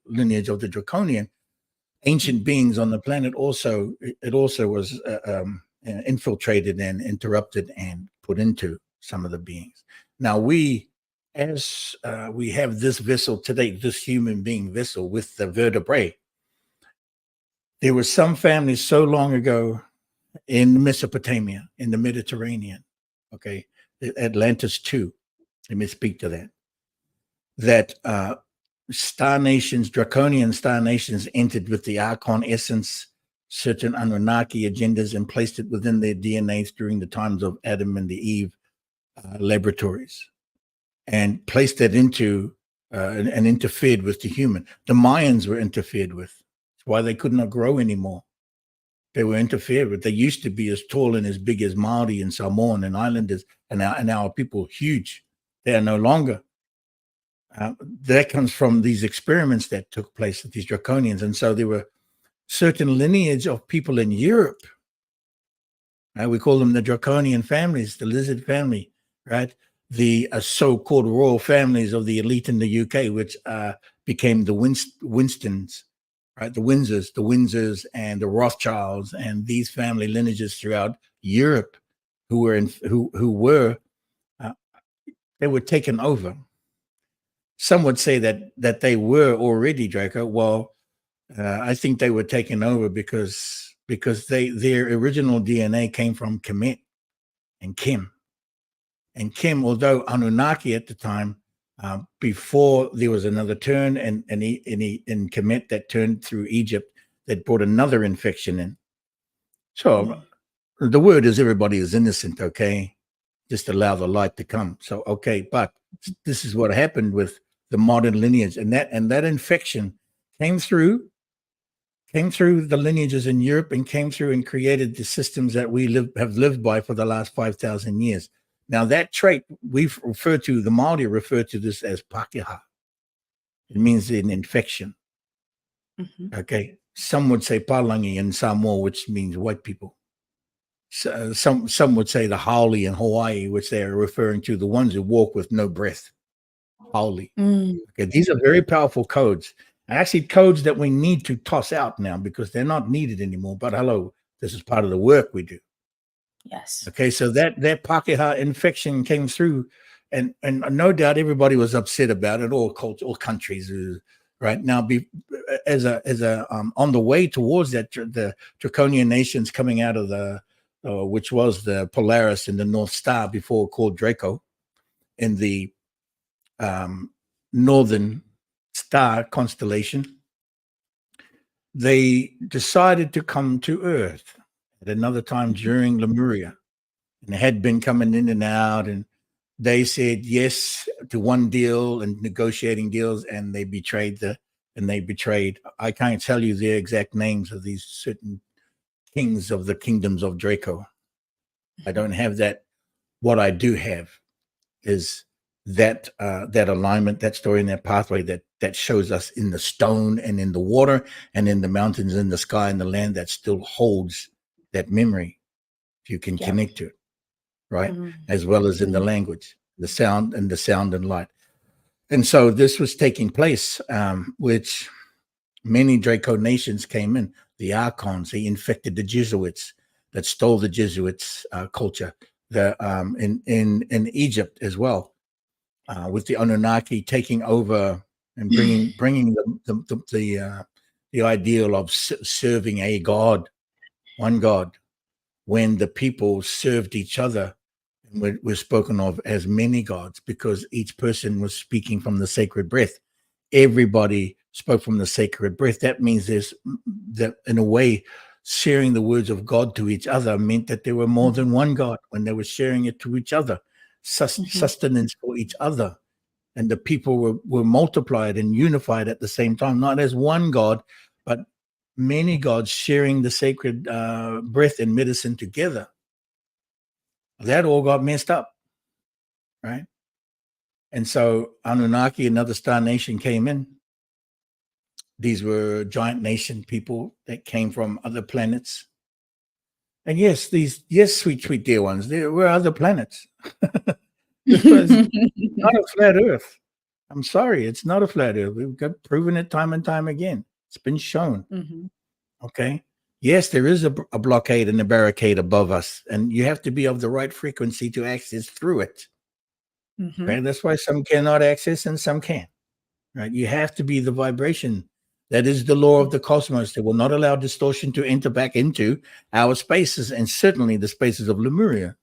lineage of the Draconian. Ancient beings on the planet also, it also was infiltrated and interrupted and put into some of the beings. Now as we have this vessel today, this human being vessel with the vertebrae, there were some families so long ago in Mesopotamia, in the Mediterranean, okay, Atlantis too, let me speak to that star nations, draconian star nations, entered with the Archon essence, certain Anunnaki agendas, and placed it within their DNAs during the times of Adam and the Eve laboratories, and placed that into and interfered with the human. The Mayans were interfered with. That's why they could not grow anymore. They were interfered with. They used to be as tall and as big as Maori and Samoan and Islanders, and our people huge. They are no longer. That comes from these experiments that took place with these draconians. And so there were certain lineage of people in Europe. We call them the draconian families, the lizard family, right? The so-called royal families of the elite in the UK, which became the Winstons, right? The Windsors and the Rothschilds, and these family lineages throughout Europe, who were they were taken over. Some would say that they were already Draco. Well, I think they were taken over because their original DNA came from Kemet and Kim. And Kim, although Anunnaki at the time, before there was another turn, and in Kemet that turned through Egypt, that brought another infection in. So the word is everybody is innocent, okay? Just allow the light to come. So, okay, but this is what happened with the modern lineage, and that infection came through the lineages in Europe, and came through and created the systems that we have lived by for the last 5,000 years. Now, that trait the Maori refer to this as Pakeha. It means an infection. Okay. Some would say Palangi in Samoa, which means white people. So, some would say the Haole in Hawaii, which they are referring to the ones who walk with no breath. Haole. Okay, these are very powerful codes, and actually codes that we need to toss out now because they're not needed anymore. But hello, this is part of the work we do. Yes. Okay, so that Pakeha infection came through, and no doubt everybody was upset about it. All countries, right now, as a on the way towards that, the Draconian nations coming out of the which was the Polaris and the North Star, before called Draco, in the Northern Star constellation, they decided to come to Earth at another time during Lemuria, and they had been coming in and out, and they said yes to one deal and negotiating deals, and they betrayed I can't tell you the exact names of these certain kings of the kingdoms of Draco. I don't have that. What I do have is that alignment, that story, and that pathway that shows us in the stone and in the water and in the mountains and the sky and the land, that still holds that memory. If you can connect to it, right? As well as in the language, the sound and light. And so this was taking place, which many Draco nations came in. The Archons, they infected the Jesuits, that stole the Jesuits' culture. In Egypt as well, with the Anunnaki taking over and bringing the ideal of serving a god, one god, when the people served each other and were spoken of as many gods, because each person was speaking from the sacred breath. Everybody spoke from the sacred breath. That means that in a way, sharing the words of God to each other meant that there were more than one God when they were sharing it to each other, sustenance for each other. And the people were multiplied and unified at the same time, not as one God, but many gods sharing the sacred breath and medicine together. That all got messed up, right? And so Anunnaki, another star nation, came in, These were giant nation people that came from other planets. And yes, sweet, sweet dear ones, there were other planets. This was not a flat Earth. I'm sorry, it's not a flat Earth. We've got proven it time and time again. It's been shown. Mhm. Okay. Yes, there is a blockade and a barricade above us, and you have to be of the right frequency to access through it. Okay. Mhm. That's why some cannot access and some can. Right. You have to be the vibration. That is the law of the cosmos that will not allow distortion to enter back into our spaces, and certainly the spaces of Lemuria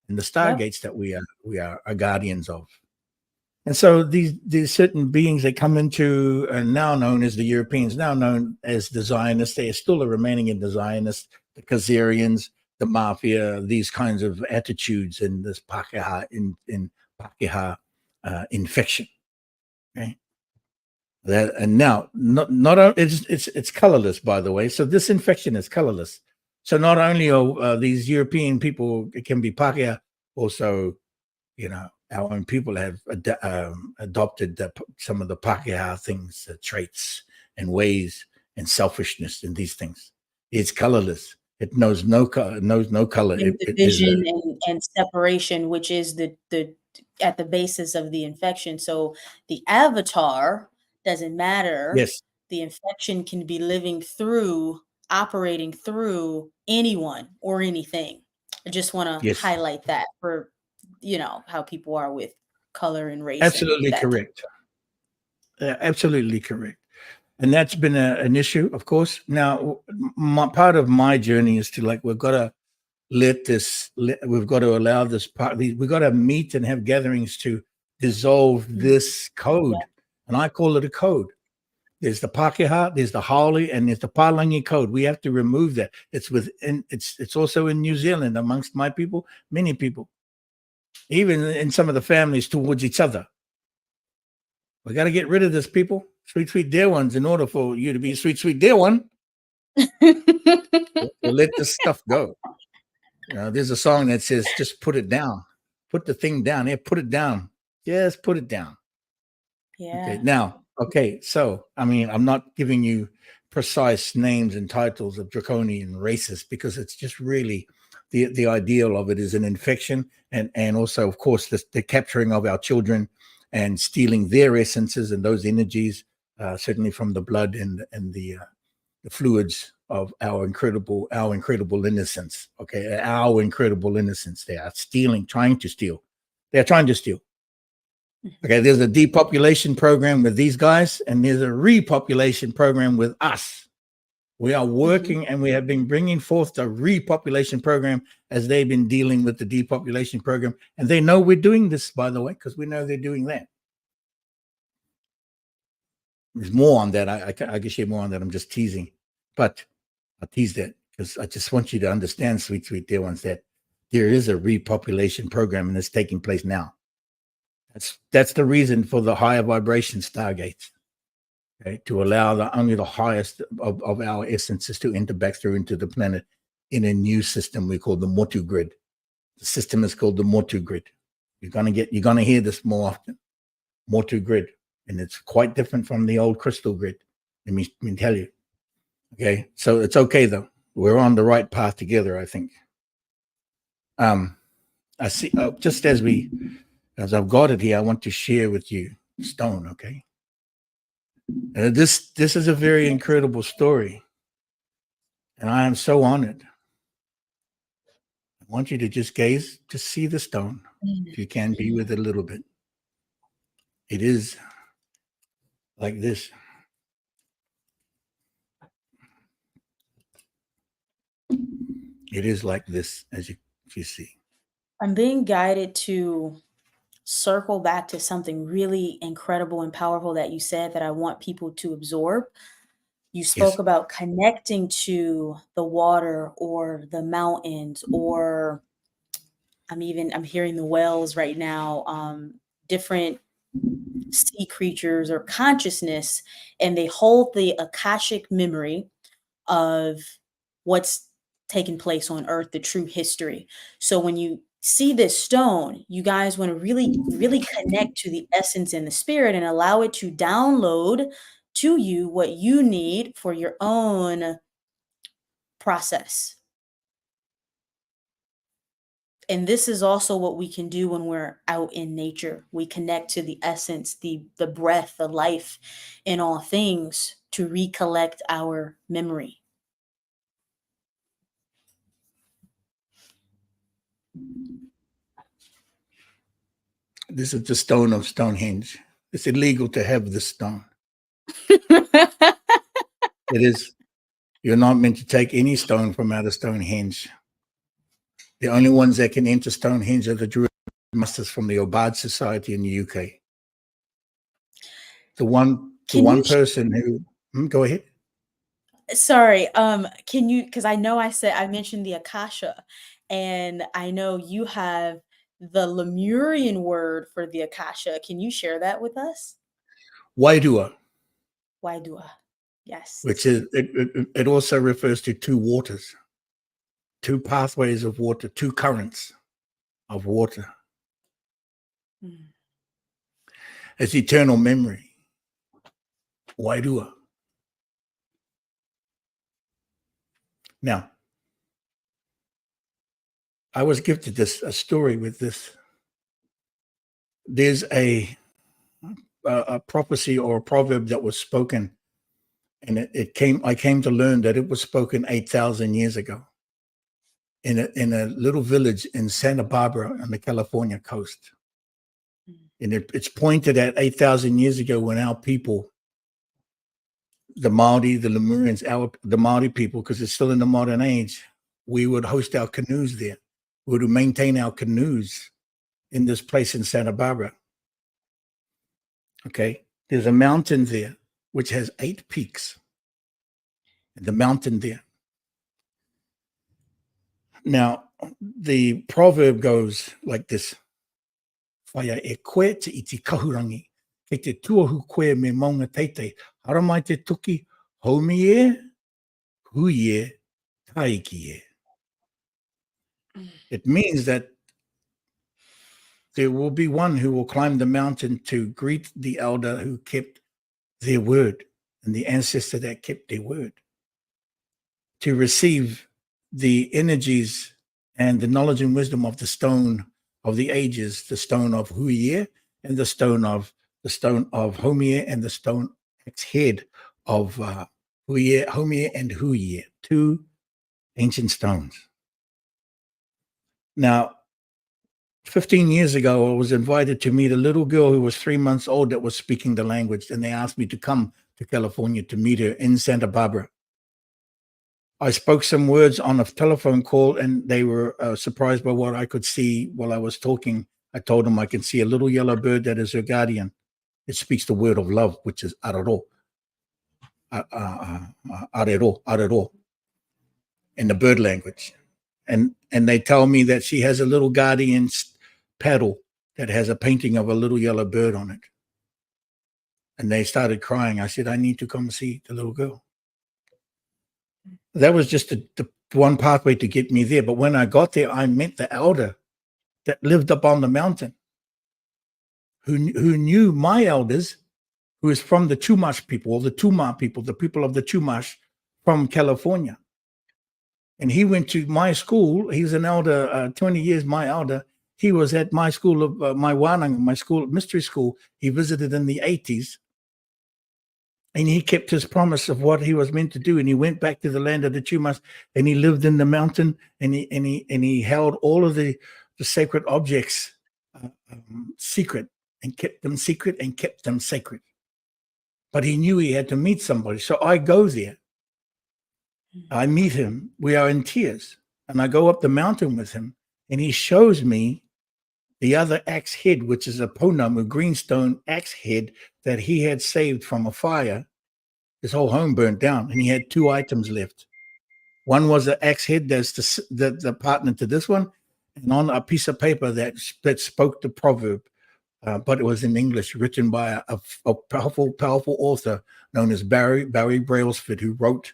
and the Yep. stargates that we are guardians of. And so these certain beings that come into, now known as the Europeans, now known as the Zionists, they are still remaining in the Zionists, the Khazarians, the mafia, these kinds of attitudes in this Pakeha in Pakeha infection. Okay. That, and now not it's colorless, by the way. So this infection is colorless. So not only are these European people, it can be Pakeha, also, our own people have adopted some of the Pakeha things, traits and ways and selfishness and these things. It's colorless. It knows no color. And It is a division and separation, which is the at the basis of the infection. So the avatar doesn't matter. yes, The infection can be living through, operating through anyone or anything. I just want to yes, highlight that for how people are with color and race and absolutely that. correct. Absolutely correct. And that's been an issue, of course. Now, part of my journey is to, like, we've got to we've got to allow this part, we've got to meet and have gatherings to dissolve Mhm. this code. Yeah. And I call it a code. There's the Pakeha, there's the Haole, and there's the Palangi code. We have to remove that. It's also in New Zealand amongst my people, many people, even in some of the families towards each other. We got to get rid of this, people. Sweet, sweet dear ones. In order for you to be a sweet, sweet dear one, we'll let this stuff go. There's a song that says, just put it down. Put the thing down. Yeah, put it down. Just put it down. Okay. Yeah. Now, okay. So, I mean, I'm not giving you precise names and titles of draconian races, because it's just really the ideal of it is an infection, and also, of course, the capturing of our children and stealing their essences and those energies, certainly from the blood and the fluids of our incredible innocence. Okay, our incredible innocence. They are stealing, trying to steal. They're trying to steal. Okay, there's a depopulation program with these guys, and there's a repopulation program with us. We are Mhm. working, and we have been bringing forth the repopulation program as they've been dealing with the depopulation program. And they know we're doing this, by the way, because we know they're doing that. There's more on that. I can share more on that. I'm just teasing, but I'll tease that because I just want you to understand, sweet, sweet dear ones, that there is a repopulation program, and it's taking place now. That's the reason for the higher vibration stargates, okay, to allow only the highest of our essences to enter back through into the planet in a new system we call the Motu grid. The system is called the Motu grid. You're gonna hear this more often. Motu grid, and it's quite different from the old crystal grid. Let me tell you. Okay, so it's okay though. We're on the right path together, I think. I see. Just as I've got it here, I want to share with you stone. Okay, this is a very incredible story, and I am so honored. I want you to just see the stone, if you can be with it a little bit. It is like this. It is like this, as you see. I'm being guided to circle back to something really incredible and powerful that you said that I want people to absorb. You spoke Yes, about connecting to the water or the mountains, or I'm hearing the whales right now, different sea creatures or consciousness, and they hold the Akashic memory of what's taken place on earth, the true history. So when you see this stone, you guys want to really, really connect to the essence and the spirit and allow it to download to you what you need for your own process. And this is also what we can do when we're out in nature. We connect to the essence, the breath, the life in all things to recollect our memory. This is the stone of Stonehenge. It's illegal to have this stone. It is. You're not meant to take any stone from out of Stonehenge. The only ones that can enter Stonehenge are the Druid masters from the Obad Society in the UK. The one person who go ahead. Sorry, can you, because I know I mentioned the Akasha, and I know you have the Lemurian word for the Akasha. Can you share that with us? Wairua, Waidua. Yes. which is it also refers to two waters, two pathways of water, two currents of water. Mm. It's eternal memory. Wairua. Now, I was gifted a story with this. There's a prophecy or a proverb that was spoken, and I came to learn that it was spoken 8,000 years ago in a little village in Santa Barbara on the California coast. And it's pointed at 8,000 years ago when our people, the Maori, the Lemurians, the Maori people, because it's still in the modern age, we would host our canoes there. We would maintain our canoes in this place in Santa Barbara. Okay. There's a mountain there which has 8 peaks. And the mountain there. Now, the proverb goes like this. Whaia e koe te iti kahurangi, ke te tuahu koe me maunga teitei, haramai te tuki, haumi e, hui e, taiki e. It means that there will be one who will climb the mountain to greet the elder who kept their word and the ancestor that kept their word, to receive the energies and the knowledge and wisdom of the stone of the ages, the stone of Huie and the stone of Homie and the stone X head of Huie, Homie and Huie, 2 ancient stones. Now, 15 years ago, I was invited to meet a little girl who was 3 months old that was speaking the language, and they asked me to come to California to meet her in Santa Barbara. I spoke some words on a telephone call, and they were surprised by what I could see while I was talking. I told them I can see a little yellow bird that is her guardian. It speaks the word of love, which is arero, arero, in the bird language. And they tell me that she has a little guardian's paddle that has a painting of a little yellow bird on it. And they started crying. I said, I need to come see the little girl. That was just the one pathway to get me there. But when I got there, I met the elder that lived up on the mountain, who knew my elders, who is from the Chumash people, or the Tuma people, the people of the Chumash from California. And he went to my school. He's an elder, 20 years, my elder. He was at my school of my Wananga, my school, mystery school. He visited in the 80s. And he kept his promise of what he was meant to do. And he went back to the land of the Chumash, and he lived in the mountain, and he held all of the sacred objects secret, and kept them secret and kept them sacred. But he knew he had to meet somebody. So I go there. I meet him. We are in tears. And I go up the mountain with him, and he shows me the other axe head, which is a pounamu greenstone axe head that he had saved from a fire. His whole home burnt down, and he had 2 items left. One was an axe head that's the partner to this one, and on a piece of paper that spoke the proverb, but it was in English, written by a powerful author known as Barry Brailsford, who wrote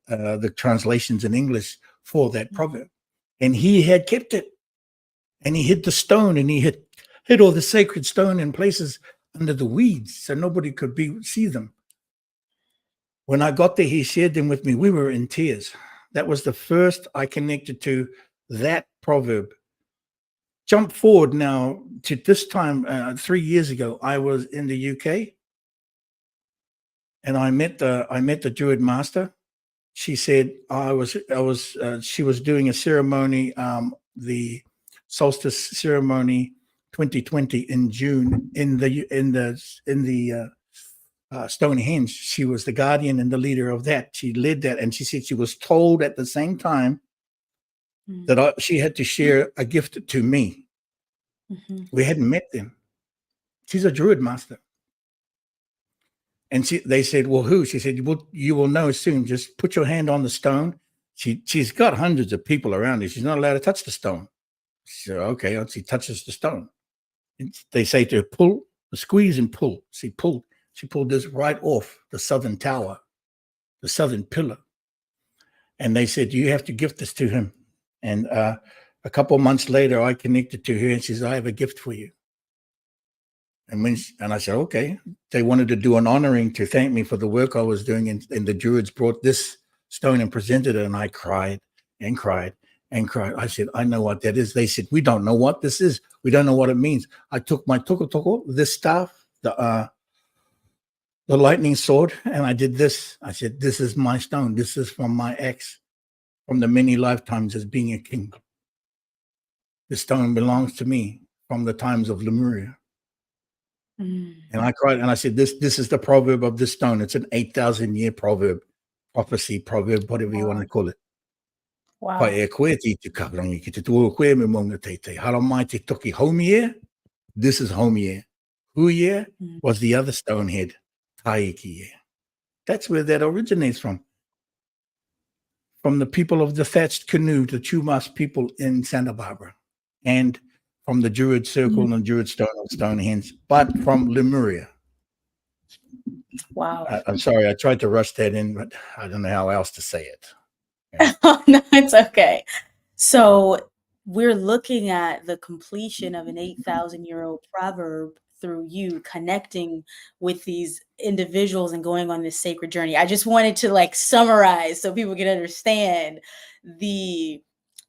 the translations in English for that proverb. And he had kept it. And he hid the stone, and he hid all the sacred stone in places under the weeds so nobody could see them. When I got there, he shared them with me. We were in tears. That was the first I connected to that proverb. Jump forward now to this time, 3 years ago. I was in the UK, and I met the Druid master. She said she was doing a ceremony, the solstice ceremony 2020 in June in the Stonehenge. She was the guardian and the leader of that. She led that, and she said she was told at the same time that she had to share a gift to me. We hadn't met them. She's a Druid master. And they said, well, who? She said, you will know soon. Just put your hand on the stone. She's got hundreds of people around her. She's not allowed to touch the stone. She said, okay. She touches the stone. And they say to her, pull, squeeze and pull. She pulled this right off the southern tower, the southern pillar. And they said, you have to gift this to him. And a couple of months later, I connected to her, and she said, I have a gift for you. And I said, okay. They wanted to do an honoring to thank me for the work I was doing. And the Druids brought this stone and presented it. And I cried and cried and cried. I said, I know what that is. They said, we don't know what this is. We don't know what it means. I took my toko, this staff, the lightning sword, and I did this. I said, this is my stone. This is from my ex, from the many lifetimes as being a king. This stone belongs to me from the times of Lemuria. And I cried, and I said, this is the proverb of this stone. It's an 8,000-year proverb, prophecy, proverb, whatever you want to call it. Wow. This is Homier. Huye was the other stone head, Taiki. That's where that originates from. From the people of the thatched canoe, the Chumas people in Santa Barbara. And from the Druid circle and Druid stone of Stonehenge, but from Lemuria. Wow. I'm sorry, I tried to rush that in, but I don't know how else to say it. Yeah. No, it's okay. So we're looking at the completion of an 8,000-year-old proverb through you connecting with these individuals and going on this sacred journey. I just wanted to summarize so people can understand the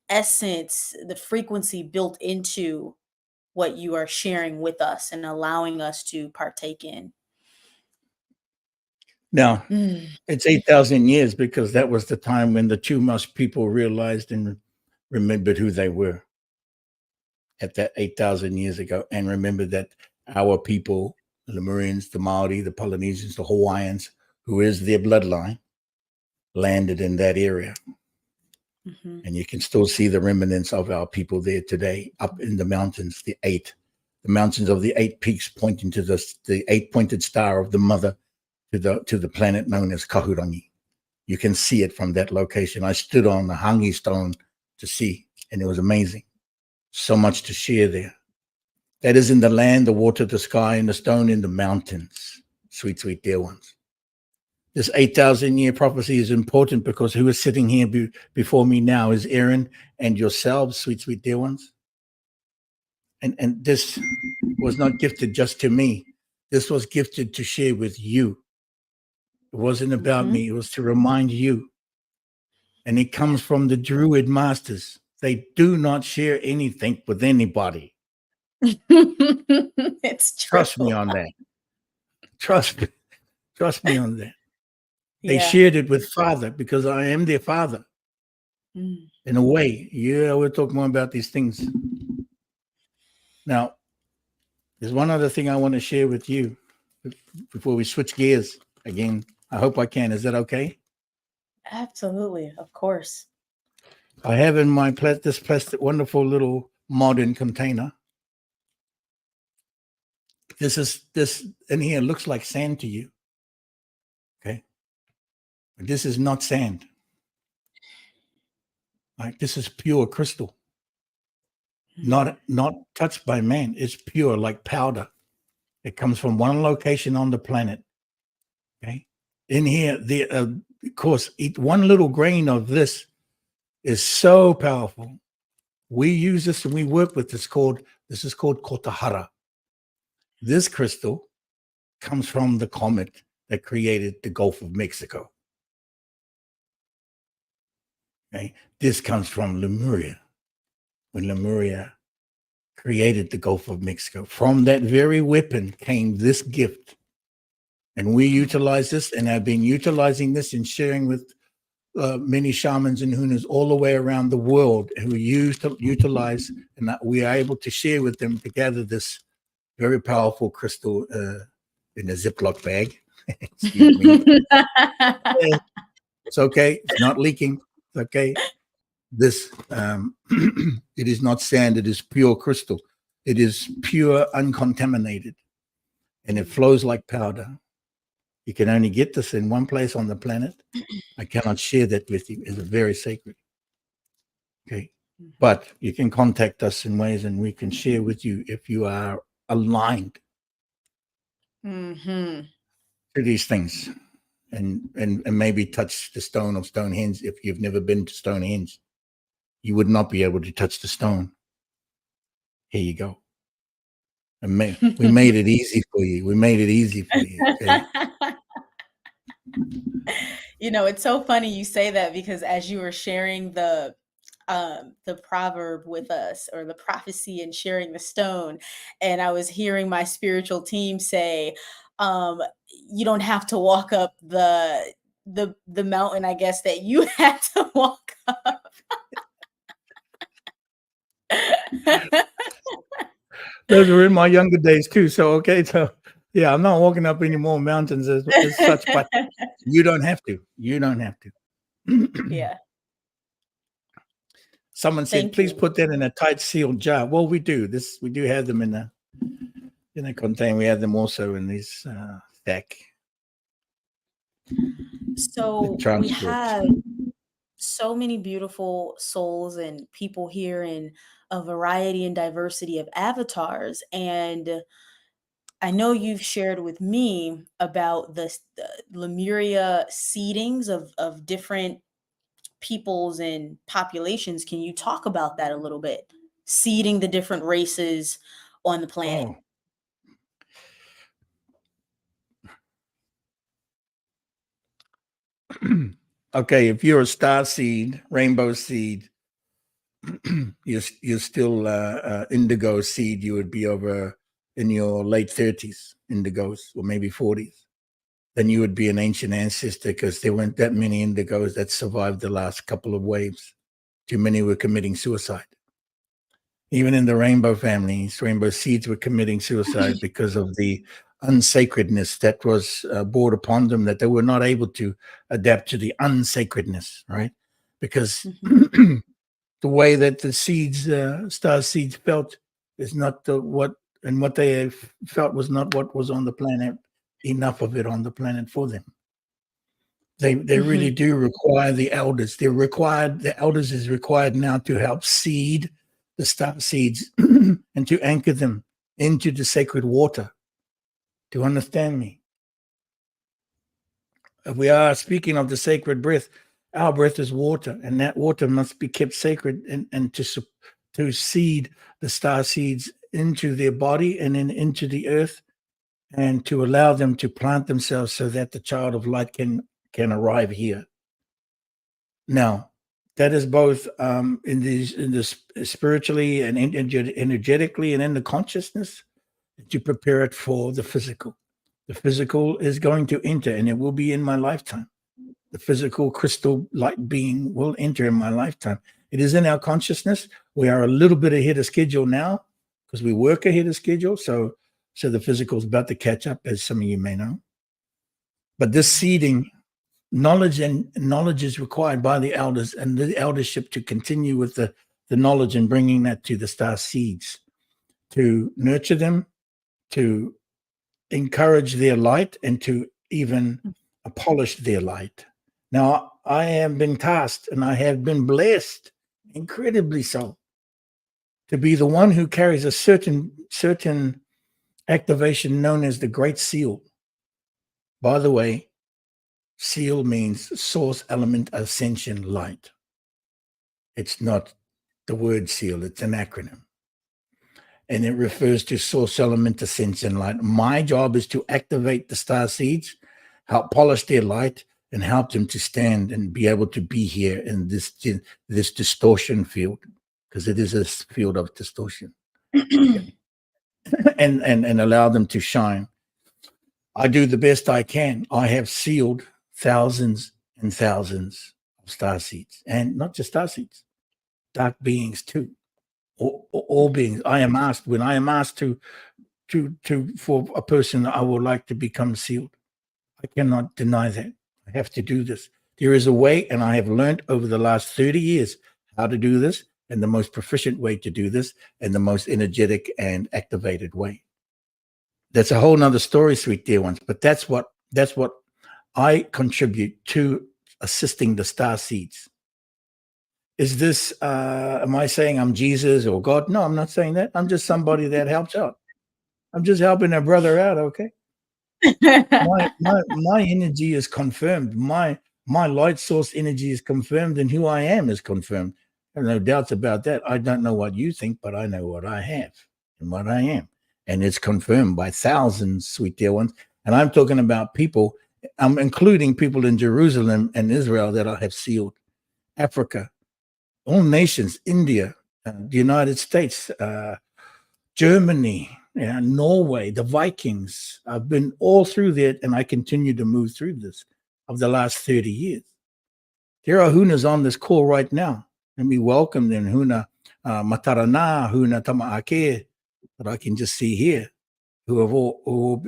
essence, the frequency built into what you are sharing with us and allowing us to partake in. Now, it's 8,000 years because that was the time when the Chumash people realized and remembered who they were at that 8,000 years ago, and remembered that our people, the Lemurians, the Maori, the Polynesians, the Hawaiians, who is their bloodline, landed in that area. And you can still see the remnants of our people there today, up in the mountains, the mountains of the 8 peaks pointing to the 8-pointed star of the mother to the planet known as Kahurangi. You can see it from that location. I stood on the Hangi stone to see, and it was amazing. So much to share there. That is in the land, the water, the sky, and the stone in the mountains. Sweet, sweet dear ones. This 8,000-year prophecy is important because who is sitting here before me now is Erin and yourselves, sweet, sweet dear ones. And this was not gifted just to me. This was gifted to share with you. It wasn't about me. It was to remind you. And it comes from the Druid masters. They do not share anything with anybody. It's true. Trust me on that. Trust me on that. They shared it with Father because I am their father. In a way. Yeah, we'll talk more about these things. Now, there's one other thing I want to share with you before we switch gears again. I hope I can. Is that okay? Absolutely. Of course. I have in my this plastic, wonderful little modern container. This in here looks like sand to you. Okay. But this is not sand. Right? This is pure crystal. Not touched by man. It's pure like powder. It comes from one location on the planet. Okay. In here, of course, one little grain of this is so powerful. We use this and we work with this. This is called kotahara. This crystal comes from the comet that created the Gulf of Mexico. Okay, this comes from Lemuria, when Lemuria created the Gulf of Mexico. From that very weapon came this gift, and we utilize this, and I've been utilizing this and sharing with many shamans and hunas all the way around the world who utilize, and we are able to share with them to gather this very powerful crystal in a Ziploc bag. Excuse me. It's okay. It's not leaking. It's okay. This, it is not sand. It is pure crystal. It is pure, uncontaminated, and it flows like powder. You can only get this in one place on the planet. I cannot share that with you. It's very sacred. Okay. But you can contact us in ways, and we can share with you if you are aligned to these things, and maybe touch the stone of Stonehenge. If you've never been to Stonehenge, you would not be able to touch the stone. Here you go. And we made it easy for you. We made it easy for you. Okay? You know, it's so funny you say that, because as you were sharing the proverb with us, or the prophecy, and sharing the stone, and I was hearing my spiritual team say, you don't have to walk up the mountain, I guess, that you had to walk up. Those were in my younger days too. So, okay. So yeah, I'm not walking up any more mountains as such, but you don't have to. You don't have to. Yeah. Someone said, Thank please you. put that in a tight sealed jar. Well, we do. We do have them in a container. We have them also in this stack. So we have so many beautiful souls and people here, in a variety and diversity of avatars. And I know you've shared with me about the Lemuria seedings of different peoples and populations. Can you talk about that a little bit? Seeding the different races on the planet. Oh. Okay, if you're a star seed, rainbow seed, you're still indigo seed, you would be over in your late 30s, indigos, or maybe 40s. Then you would be an ancient ancestor, because there weren't that many indigos that survived the last couple of waves. Too many were committing suicide. Even in the rainbow families, rainbow seeds were committing suicide because of the unsacredness that was brought upon them, that they were not able to adapt to the unsacredness, right? Because the way that the seeds, star seeds, felt is not what they felt was not what was on the planet, enough of it on the planet for them. They really do require the elders. The elders is required now to help seed the star seeds and to anchor them into the sacred water. To understand me, if we are speaking of the sacred breath, our breath is water, and that water must be kept sacred, and to seed the star seeds into their body and then into the earth, and to allow them to plant themselves so that the child of light can arrive here. Now, that is both in the spiritually and energetically and in the consciousness, to prepare it for the physical. The physical is going to enter, and it will be in my lifetime. The physical crystal light being will enter in my lifetime. It is in our consciousness. We are a little bit ahead of schedule now, because we work ahead of schedule. So the physical is about to catch up, as some of you may know. But this seeding, knowledge is required by the elders and the eldership to continue with the knowledge and bringing that to the star seeds, to nurture them, to encourage their light, and to even polish their light. Now, I have been tasked, and I have been blessed, incredibly so, to be the one who carries a certain activation known as the Great Seal. By the way, seal means source element ascension light. It's not the word seal, it's an acronym. And it refers to source element ascension light. My job is to activate the star seeds, help polish their light, and help them to stand and be able to be here in this distortion field, because it is a field of distortion, and allow them to shine. I do the best I can. I have sealed thousands and thousands of star seeds, and not just star seeds, dark beings too. All beings. I am asked, when I am asked to for a person, I would like to become sealed. I cannot deny that. I have to do this. There is a way, and I have learned over the last 30 years how to do this, and the most proficient way to do this, and the most energetic and activated way. That's a whole nother story, sweet dear ones. But that's what I contribute to assisting the star seeds. Is this, am I saying I'm Jesus or God? No, I'm not saying that. I'm just somebody that helps out. I'm just helping a brother out, okay? my energy is confirmed. My light source energy is confirmed, and who I am is confirmed. There are no doubts about that. I don't know what you think, but I know what I have and what I am. And it's confirmed by thousands, sweet dear ones. And I'm talking about people, I'm including people in Jerusalem and Israel that I have sealed, Africa, all nations, India, the United States, Germany, Norway, the Vikings. I've been all through there, and I continue to move through this of the last 30 years. There are Hunas on this call right now. Let me welcome them. Huna Matarana, Huna Tamaake, that I can just see here, who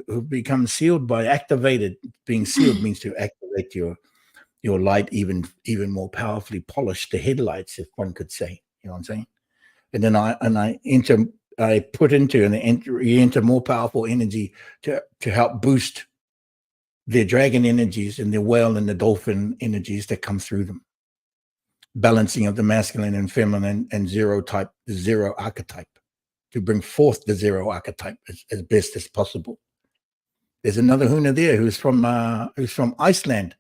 have become sealed by activated. Being sealed means to activate your light even more powerfully, polish the headlights, if one could say. You know what I'm saying? And then I put into and enter more powerful energy to help boost their dragon energies and the whale and the dolphin energies that come through them. Balancing of the masculine and feminine and the zero archetype, to bring forth the zero archetype as best as possible. There's another Huna there who's from Iceland.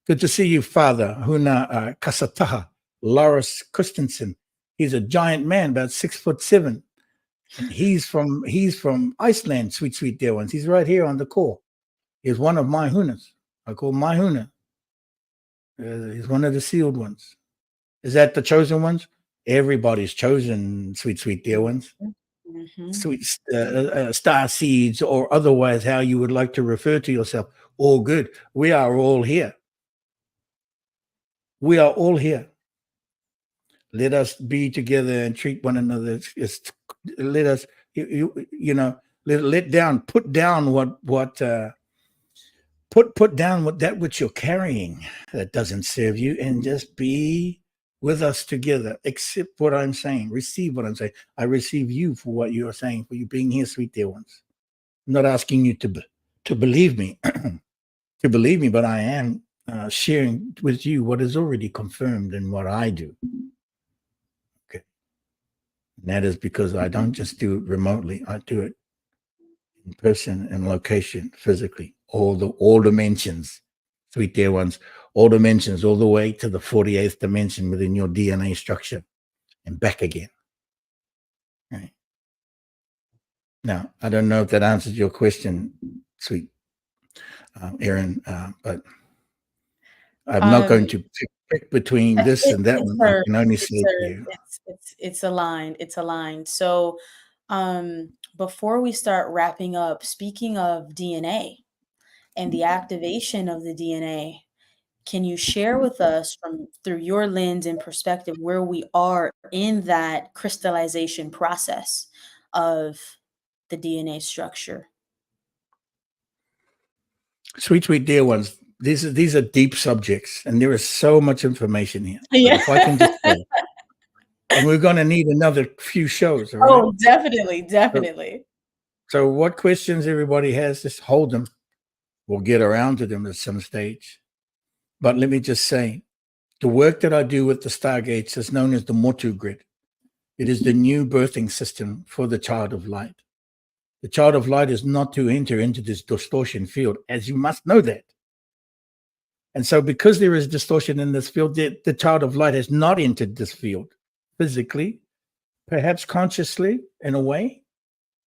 Good to see you, Father. Huna Kasataha, Lars Christensen. He's a giant man, about 6'7". And he's from Iceland, sweet dear ones. He's right here on the call. He's one of my Hunas. I call my Huna. He's one of the sealed ones. Is that the chosen ones? Everybody's chosen, sweet dear ones. Mm-hmm. Sweet star seeds, or otherwise how you would like to refer to yourself. All good. We are all here. We are all here. Let us be together and treat one another. Let us, put down that which you're carrying that doesn't serve you, and just be with us together. Accept what I'm saying. Receive what I'm saying. I receive you for what you are saying, for you being here, sweet dear ones. I'm not asking you to believe me, but I am sharing with you what is already confirmed in what I do. Okay. And that is because I don't just do it remotely. I do it in person and location, physically, all dimensions, sweet dear ones, all dimensions, all the way to the 48th dimension within your DNA structure and back again. Right. Now, I don't know if that answers your question, sweet Erin, but I'm not going to pick between this and that one. I can only say to you. It's aligned. It's aligned. So before we start wrapping up, speaking of DNA and the activation of the DNA, can you share with us through your lens and perspective where we are in that crystallization process of the DNA structure? Sweet dear ones, these are deep subjects, and there is so much information here. Yeah. But if I can just say, and we're going to need another few shows. All right? Oh, definitely. So what questions everybody has, just hold them. We'll get around to them at some stage. But let me just say, the work that I do with the Stargates is known as the Motu Grid. It is the new birthing system for the child of light. The child of light is not to enter into this distortion field, as you must know that. And so because there is distortion in this field, the child of light has not entered this field physically, perhaps consciously in a way,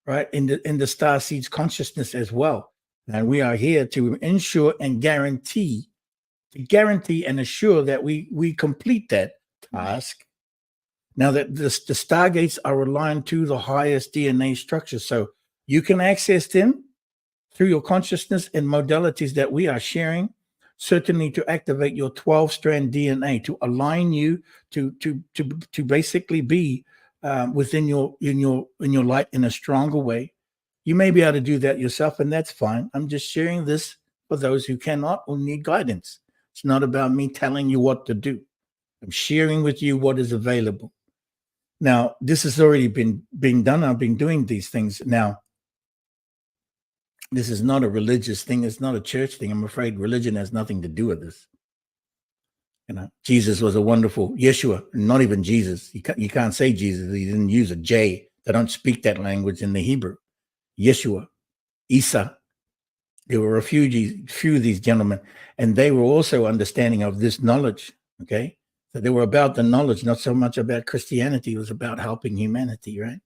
right? In the star seed's consciousness as well. And we are here to ensure and guarantee and assure that we complete that task. Now that the stargates are aligned to the highest DNA structure, so you can access them through your consciousness and modalities that we are sharing, certainly to activate your 12-strand DNA, to align you to basically be within your light in a stronger way. You may be able to do that yourself, and that's fine. I'm just sharing this for those who cannot or need guidance. It's not about me telling you what to do. I'm sharing with you what is available. Now, this has already been being done. I've been doing these things. Now, this is not a religious thing. It's not a church thing. I'm afraid religion has nothing to do with this. Jesus was a wonderful Yeshua, not even Jesus. You can't say Jesus. He didn't use a J. They don't speak that language in the Hebrew. Yeshua, Isa. There were a few of these gentlemen, and they were also understanding of this knowledge. Okay. So they were about the knowledge, not so much about Christianity. It was about helping humanity, right?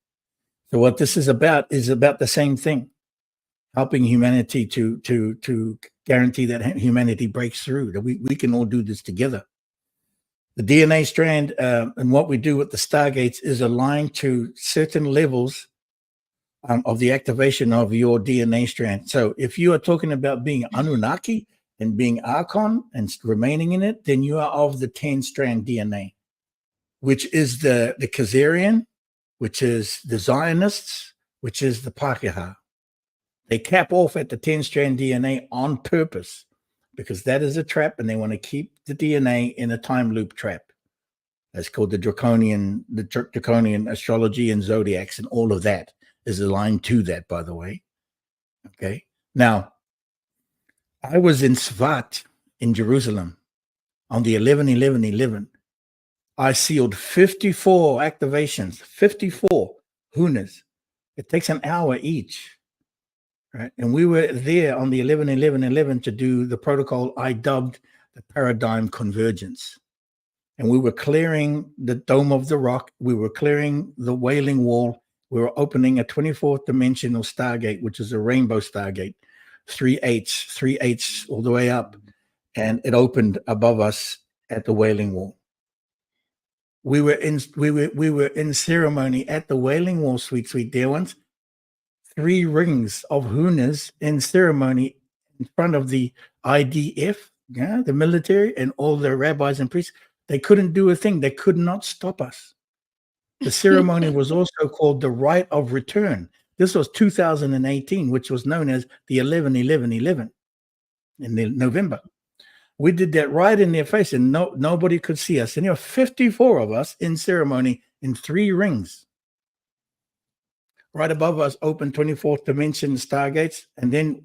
So what this is about the same thing. Helping humanity to guarantee that humanity breaks through, that we can all do this together. The DNA strand and what we do with the stargates is aligned to certain levels of the activation of your DNA strand. So if you are talking about being Anunnaki and being Archon and remaining in it, then you are of the 10-strand DNA, which is the Khazarian, which is the Zionists, which is the Pakeha. They cap off at the 10-strand DNA on purpose because that is a trap, and they want to keep the DNA in a time loop trap. That's called the Draconian astrology and zodiacs, and all of that is aligned to that, by the way. Okay. Now, I was in Svat in Jerusalem on the 11/11/11. I sealed 54 activations, 54 Hunas. It takes an hour each. Right. And we were there on the 11/11/11 to do the protocol I dubbed the paradigm convergence. And we were clearing the dome of the rock. We were clearing the wailing wall. We were opening a 24th dimensional stargate, which is a rainbow stargate, 3/8 all the way up. And it opened above us at the wailing wall. We were in ceremony at the wailing wall, sweet dear ones. 3 rings of Hunas in ceremony in front of the IDF, the military, and all the rabbis and priests. They couldn't do a thing. They could not stop us. The ceremony was also called the Rite of Return. This was 2018, which was known as the 11/11/11 in November. We did that right in their face, and nobody could see us. And there were 54 of us in ceremony in 3 rings. Right above us, open 24th dimension stargates. And then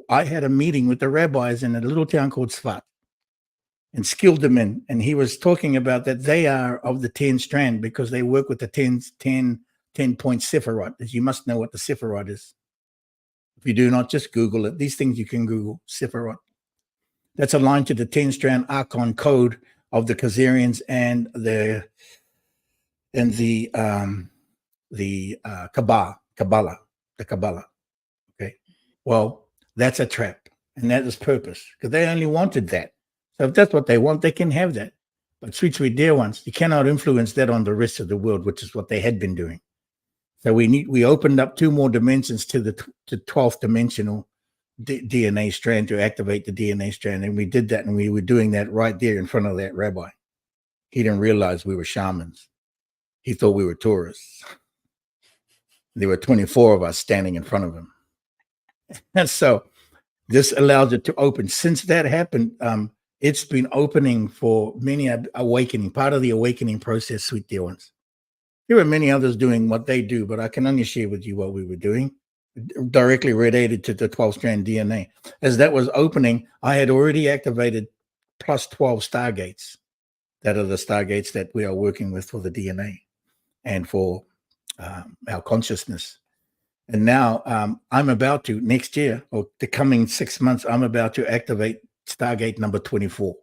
I had a meeting with the rabbis in a little town called Svat and skilled them in. And he was talking about that they are of the 10 strand because they work with the 10-point Sephiroth. As you must know what the Sephiroth is. If you do not, just Google it. These things you can Google, Sephiroth. That's aligned to the 10-strand Archon code of the Khazarians and the Kabbalah. Okay. Well, that's a trap, and that is purpose because they only wanted that. So if that's what they want, they can have that. But sweet dear ones, you cannot influence that on the rest of the world, which is what they had been doing. So we opened up 2 more dimensions to the 12th dimensional DNA strand to activate the DNA strand, and we did that, and we were doing that right there in front of that rabbi. He didn't realize we were shamans. He thought we were tourists. There were 24 of us standing in front of him. And so this allows it to open. Since that happened, it's been opening for many awakening, part of the awakening process, sweet dear ones. There were many others doing what they do, but I can only share with you what we were doing, directly related to the 12-strand DNA. As that was opening, I had already activated plus 12 stargates. That are the stargates that we are working with for the DNA and for our consciousness. And now I'm about to, next year, or the coming 6 months, I'm about to activate Stargate number 24.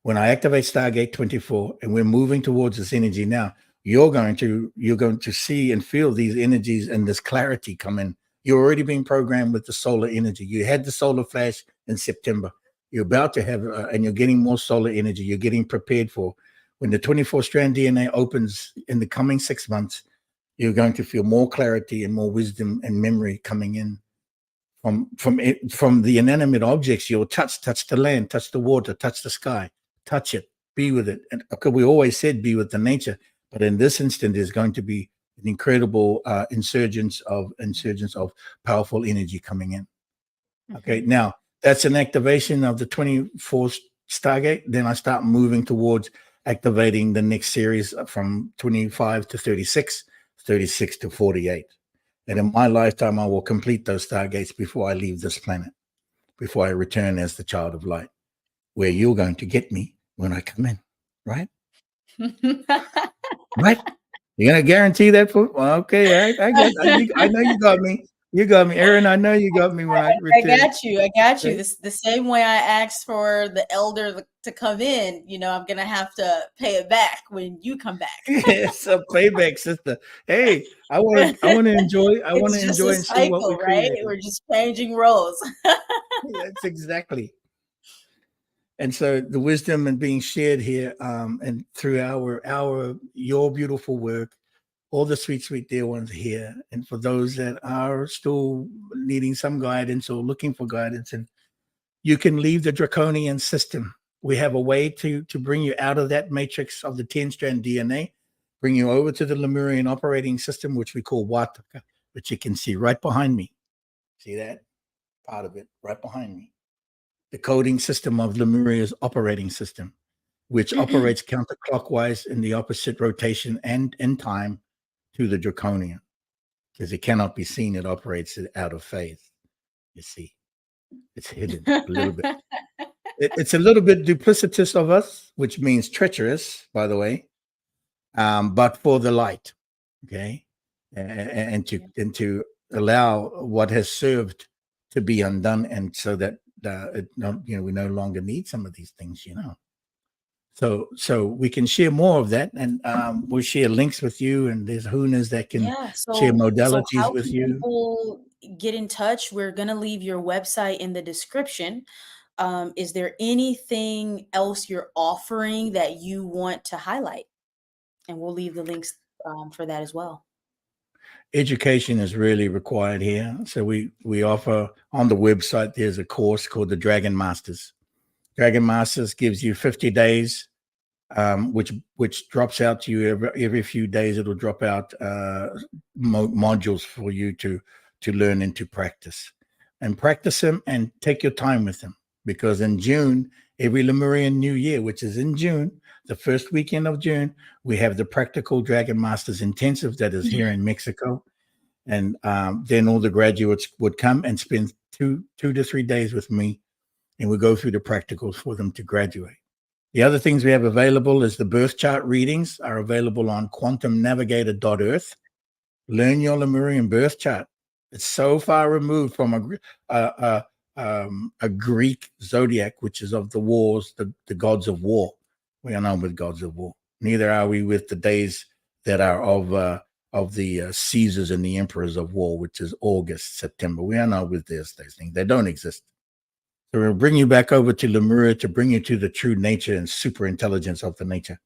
When I activate Stargate 24, and we're moving towards this energy now, you're going to see and feel these energies and this clarity come in You're already being programmed with the solar energy. You had the solar flash in September. You're about to have, and you're getting more solar energy. You're getting prepared for when the 24 strand DNA opens in the coming 6 months. You're going to feel more clarity and more wisdom and memory coming in from the inanimate objects. You'll touch the land, touch the water, touch the sky, touch it, be with it. And we always said be with the nature, but in this instant, there's going to be an incredible insurgence of powerful energy coming in. Okay, now that's an activation of the 24th Stargate. Then I start moving towards activating the next series from 25 to 36, 36 to 48. And in my lifetime, I will complete those Stargates before I leave this planet, before I return as the child of light, where you're going to get me when I come in, right? Right? You're going to guarantee that? Okay, I know you got me. You got me, Erin. I know you got me when I return. I got you. The same way I asked for the elder to come in, I'm gonna have to pay it back when you come back. It's a payback, sister. Hey, I want to enjoy. I want to enjoy and see what we create. Right? We're just changing roles. That's exactly. And so the wisdom and being shared here, and through your beautiful work, all the sweet dear ones here, and for those that are still needing some guidance or looking for guidance, and you can leave the Draconian system. We have a way to bring you out of that matrix of the 10-strand DNA, bring you over to the Lemurian operating system, which we call Wataka, which you can see right behind me. See that part of it right behind me? The coding system of Lemuria's operating system, which operates counterclockwise in the opposite rotation and in time to the Draconian, because it cannot be seen. It operates out of phase. You see, it's hidden a little bit. It's a little bit duplicitous of us, which means treacherous, by the way, but for the light, okay, and to allow what has served to be undone, and so that we no longer need some of these things, So we can share more of that, and we'll share links with you. And there's Hunas that can share modalities with you. People get in touch. We're gonna leave your website in the description. Is there anything else you're offering that you want to highlight? And we'll leave the links for that as well. Education is really required here. So we offer on the website, there's a course called the Dragon Masters. Dragon Masters gives you 50 days, which drops out to you every few days. It'll drop out modules for you to learn and to practice. And practice them and take your time with them. Because in June, every Lemurian New Year, which is in June, the first weekend of June, we have the Practical Dragon Masters Intensive that is here in Mexico. And then all the graduates would come and spend 2 to 3 days with me, and we go through the practicals for them to graduate. The other things we have available is the birth chart readings are available on quantumnavigator.earth. Learn your Lemurian birth chart. It's so far removed from a Greek zodiac, which is of the wars, the gods of war. We are not with gods of war. Neither are we with the days that are of the Caesars and the emperors of war, which is August, September. We are not with those things. They don't exist. So we'll bring you back over to Lemuria to bring you to the true nature and super intelligence of the nature,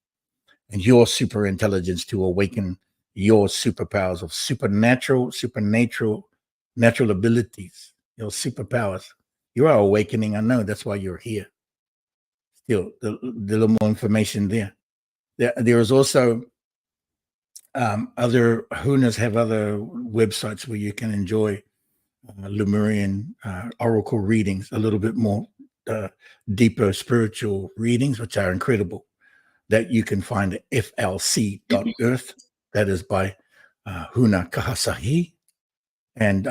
and your super intelligence to awaken your superpowers of natural abilities, your superpowers. You are awakening. I know that's why you're here. Still, the little more information there. There is also other Hunas have other websites where you can enjoy Lemurian oracle readings, a little bit more deeper spiritual readings, which are incredible. That you can find at flc.earth. That is by Huna Kahasahi. And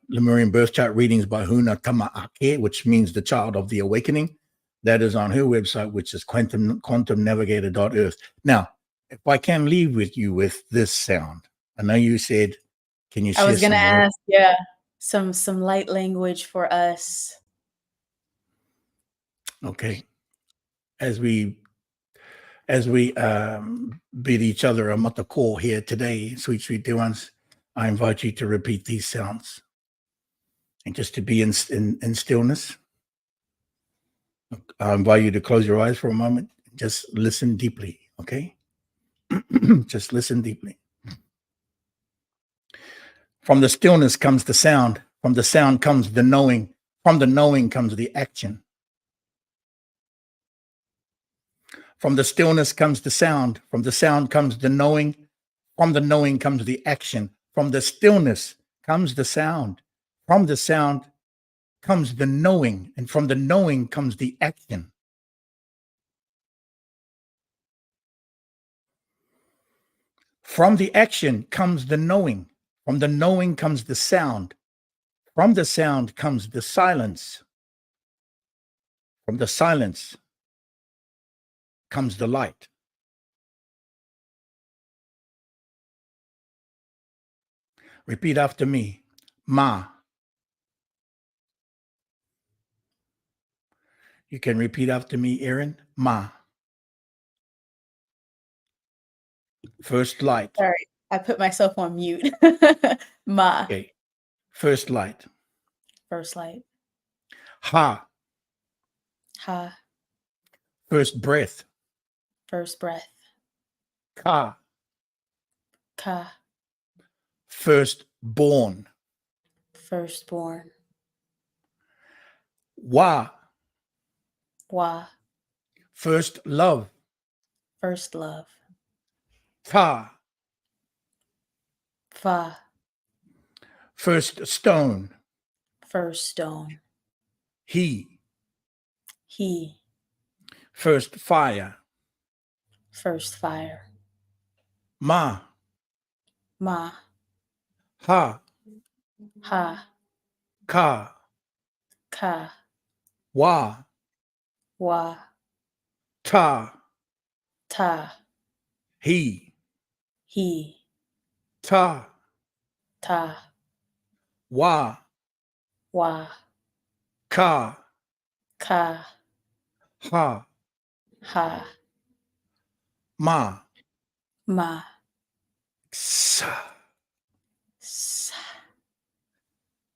Lemurian birth chart readings by Huna Tama'ake, which means the child of the awakening. That is on her website, which is quantumnavigator.earth. Now, if I can leave with you with this sound, I know you said, can you share? I was going to ask, some light language for us. Okay. As we bid each other a matako here today, sweet dear ones, I invite you to repeat these sounds. And just to be in stillness, I invite you to close your eyes for a moment. Just listen deeply, okay? Just listen deeply. From the stillness comes the sound. From the sound comes the knowing. From the knowing comes the action. From the stillness comes the sound. From the sound comes the knowing. From the knowing comes the action. From the stillness comes the sound. From the sound comes the knowing. And from the knowing comes the action. From the action comes the knowing. From the knowing comes the sound. From the sound comes the silence. From the silence comes the light. Repeat after me. Ma. You can repeat after me, Erin. Ma. First light. Sorry, I put myself on mute. Ma. Okay. First light. First light. Ha. Ha. First breath. First breath. Ka. Ka. First born. Firstborn. Wa. Wa. First love. First love. Ta. Fa. First stone. First stone. He. He. First fire. First fire. Ma. Ma. Ha. Ha. Ka. Ka. Wa. Wa. Ta. Ta. He. He. Ta. Ta. Wa. Wa. Ka. Ka. Ha. Ha. Ma. Ma. Sa. Sa.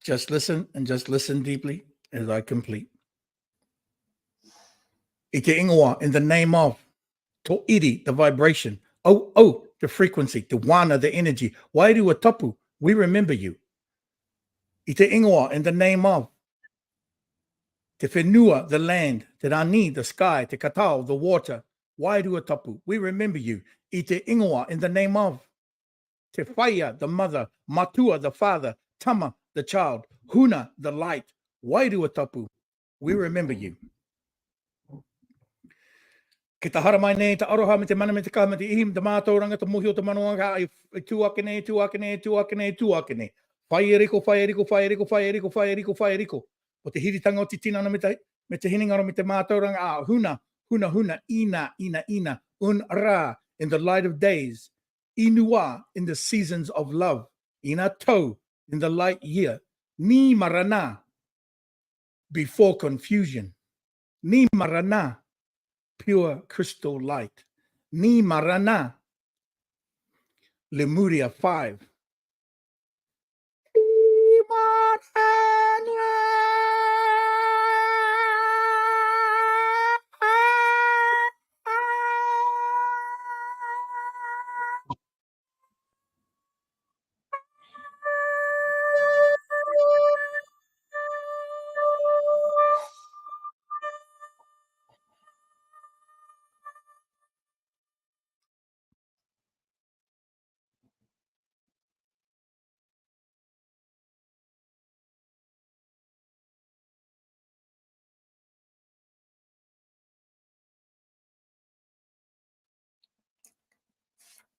Just listen and just listen deeply as I complete. Ite ingoa, in the name of. To iri, the vibration. Oh, the frequency. The wana, the energy. Wairu a tapu, we remember you. Ite ingoa, in the name of. Te whenua, the land. Te rani, the sky. Te katao, the water. Wairu a tapu, we remember you. Ite ingoa, in the name of. Te whaia, the mother. Matua, the father. Tama, the child. Huna, the light. Wairu a tapu, we remember you. Ki ta hara mai nei, ta aroha me te mana me te kaha me te ihim, te mātauranga, te muhi o te manuanga, i tuakene, tuakene, tuakene, tuakene. Whai eriko, whai eriko, whai eriko, whai eriko, whai eriko, whai eriko. O te hiritanga o te tinana me te hiningaro me te mātauranga, a huna, huna, huna, ina, ina, ina, un ra, in the light of days, inua, in the seasons of love, ina tau, in the light year, ni marana, before confusion, ni marana, pure crystal light. Ni marana. Lemuria 5. Ni marana.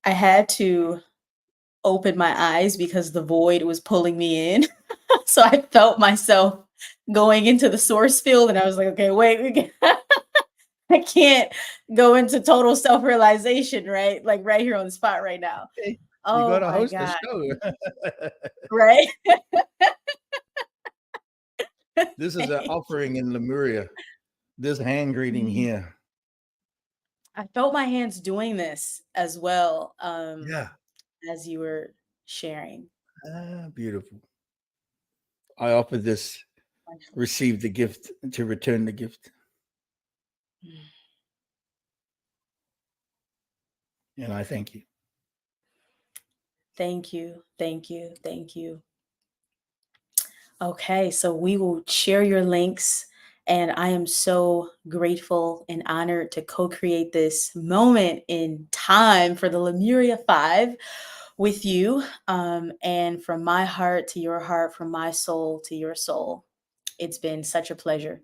I had to open my eyes because the void was pulling me in. So I felt myself going into the source field, and I was like, okay, wait, I can't go into total self-realization, right? Like right here on the spot right now. Hey, you got Oh to my host the God. show. Right? This is an offering in Lemuria. This hand greeting here. I felt my hands doing this as well, Yeah. as you were sharing. Beautiful. I offer this, receive the gift, to return the gift. And I thank you. Thank you. Thank you. Thank you. Okay, so we will share your links. And I am so grateful and honored to co create this moment in time for the Lemuria 5 with you. And from my heart to your heart, from my soul to your soul, it's been such a pleasure.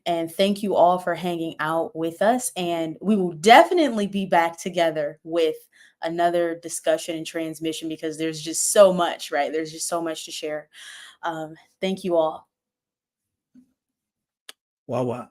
And thank you all for hanging out with us. And we will definitely be back together with another discussion and transmission because there's just so much, right? There's just so much to share. Thank you all. Wawa.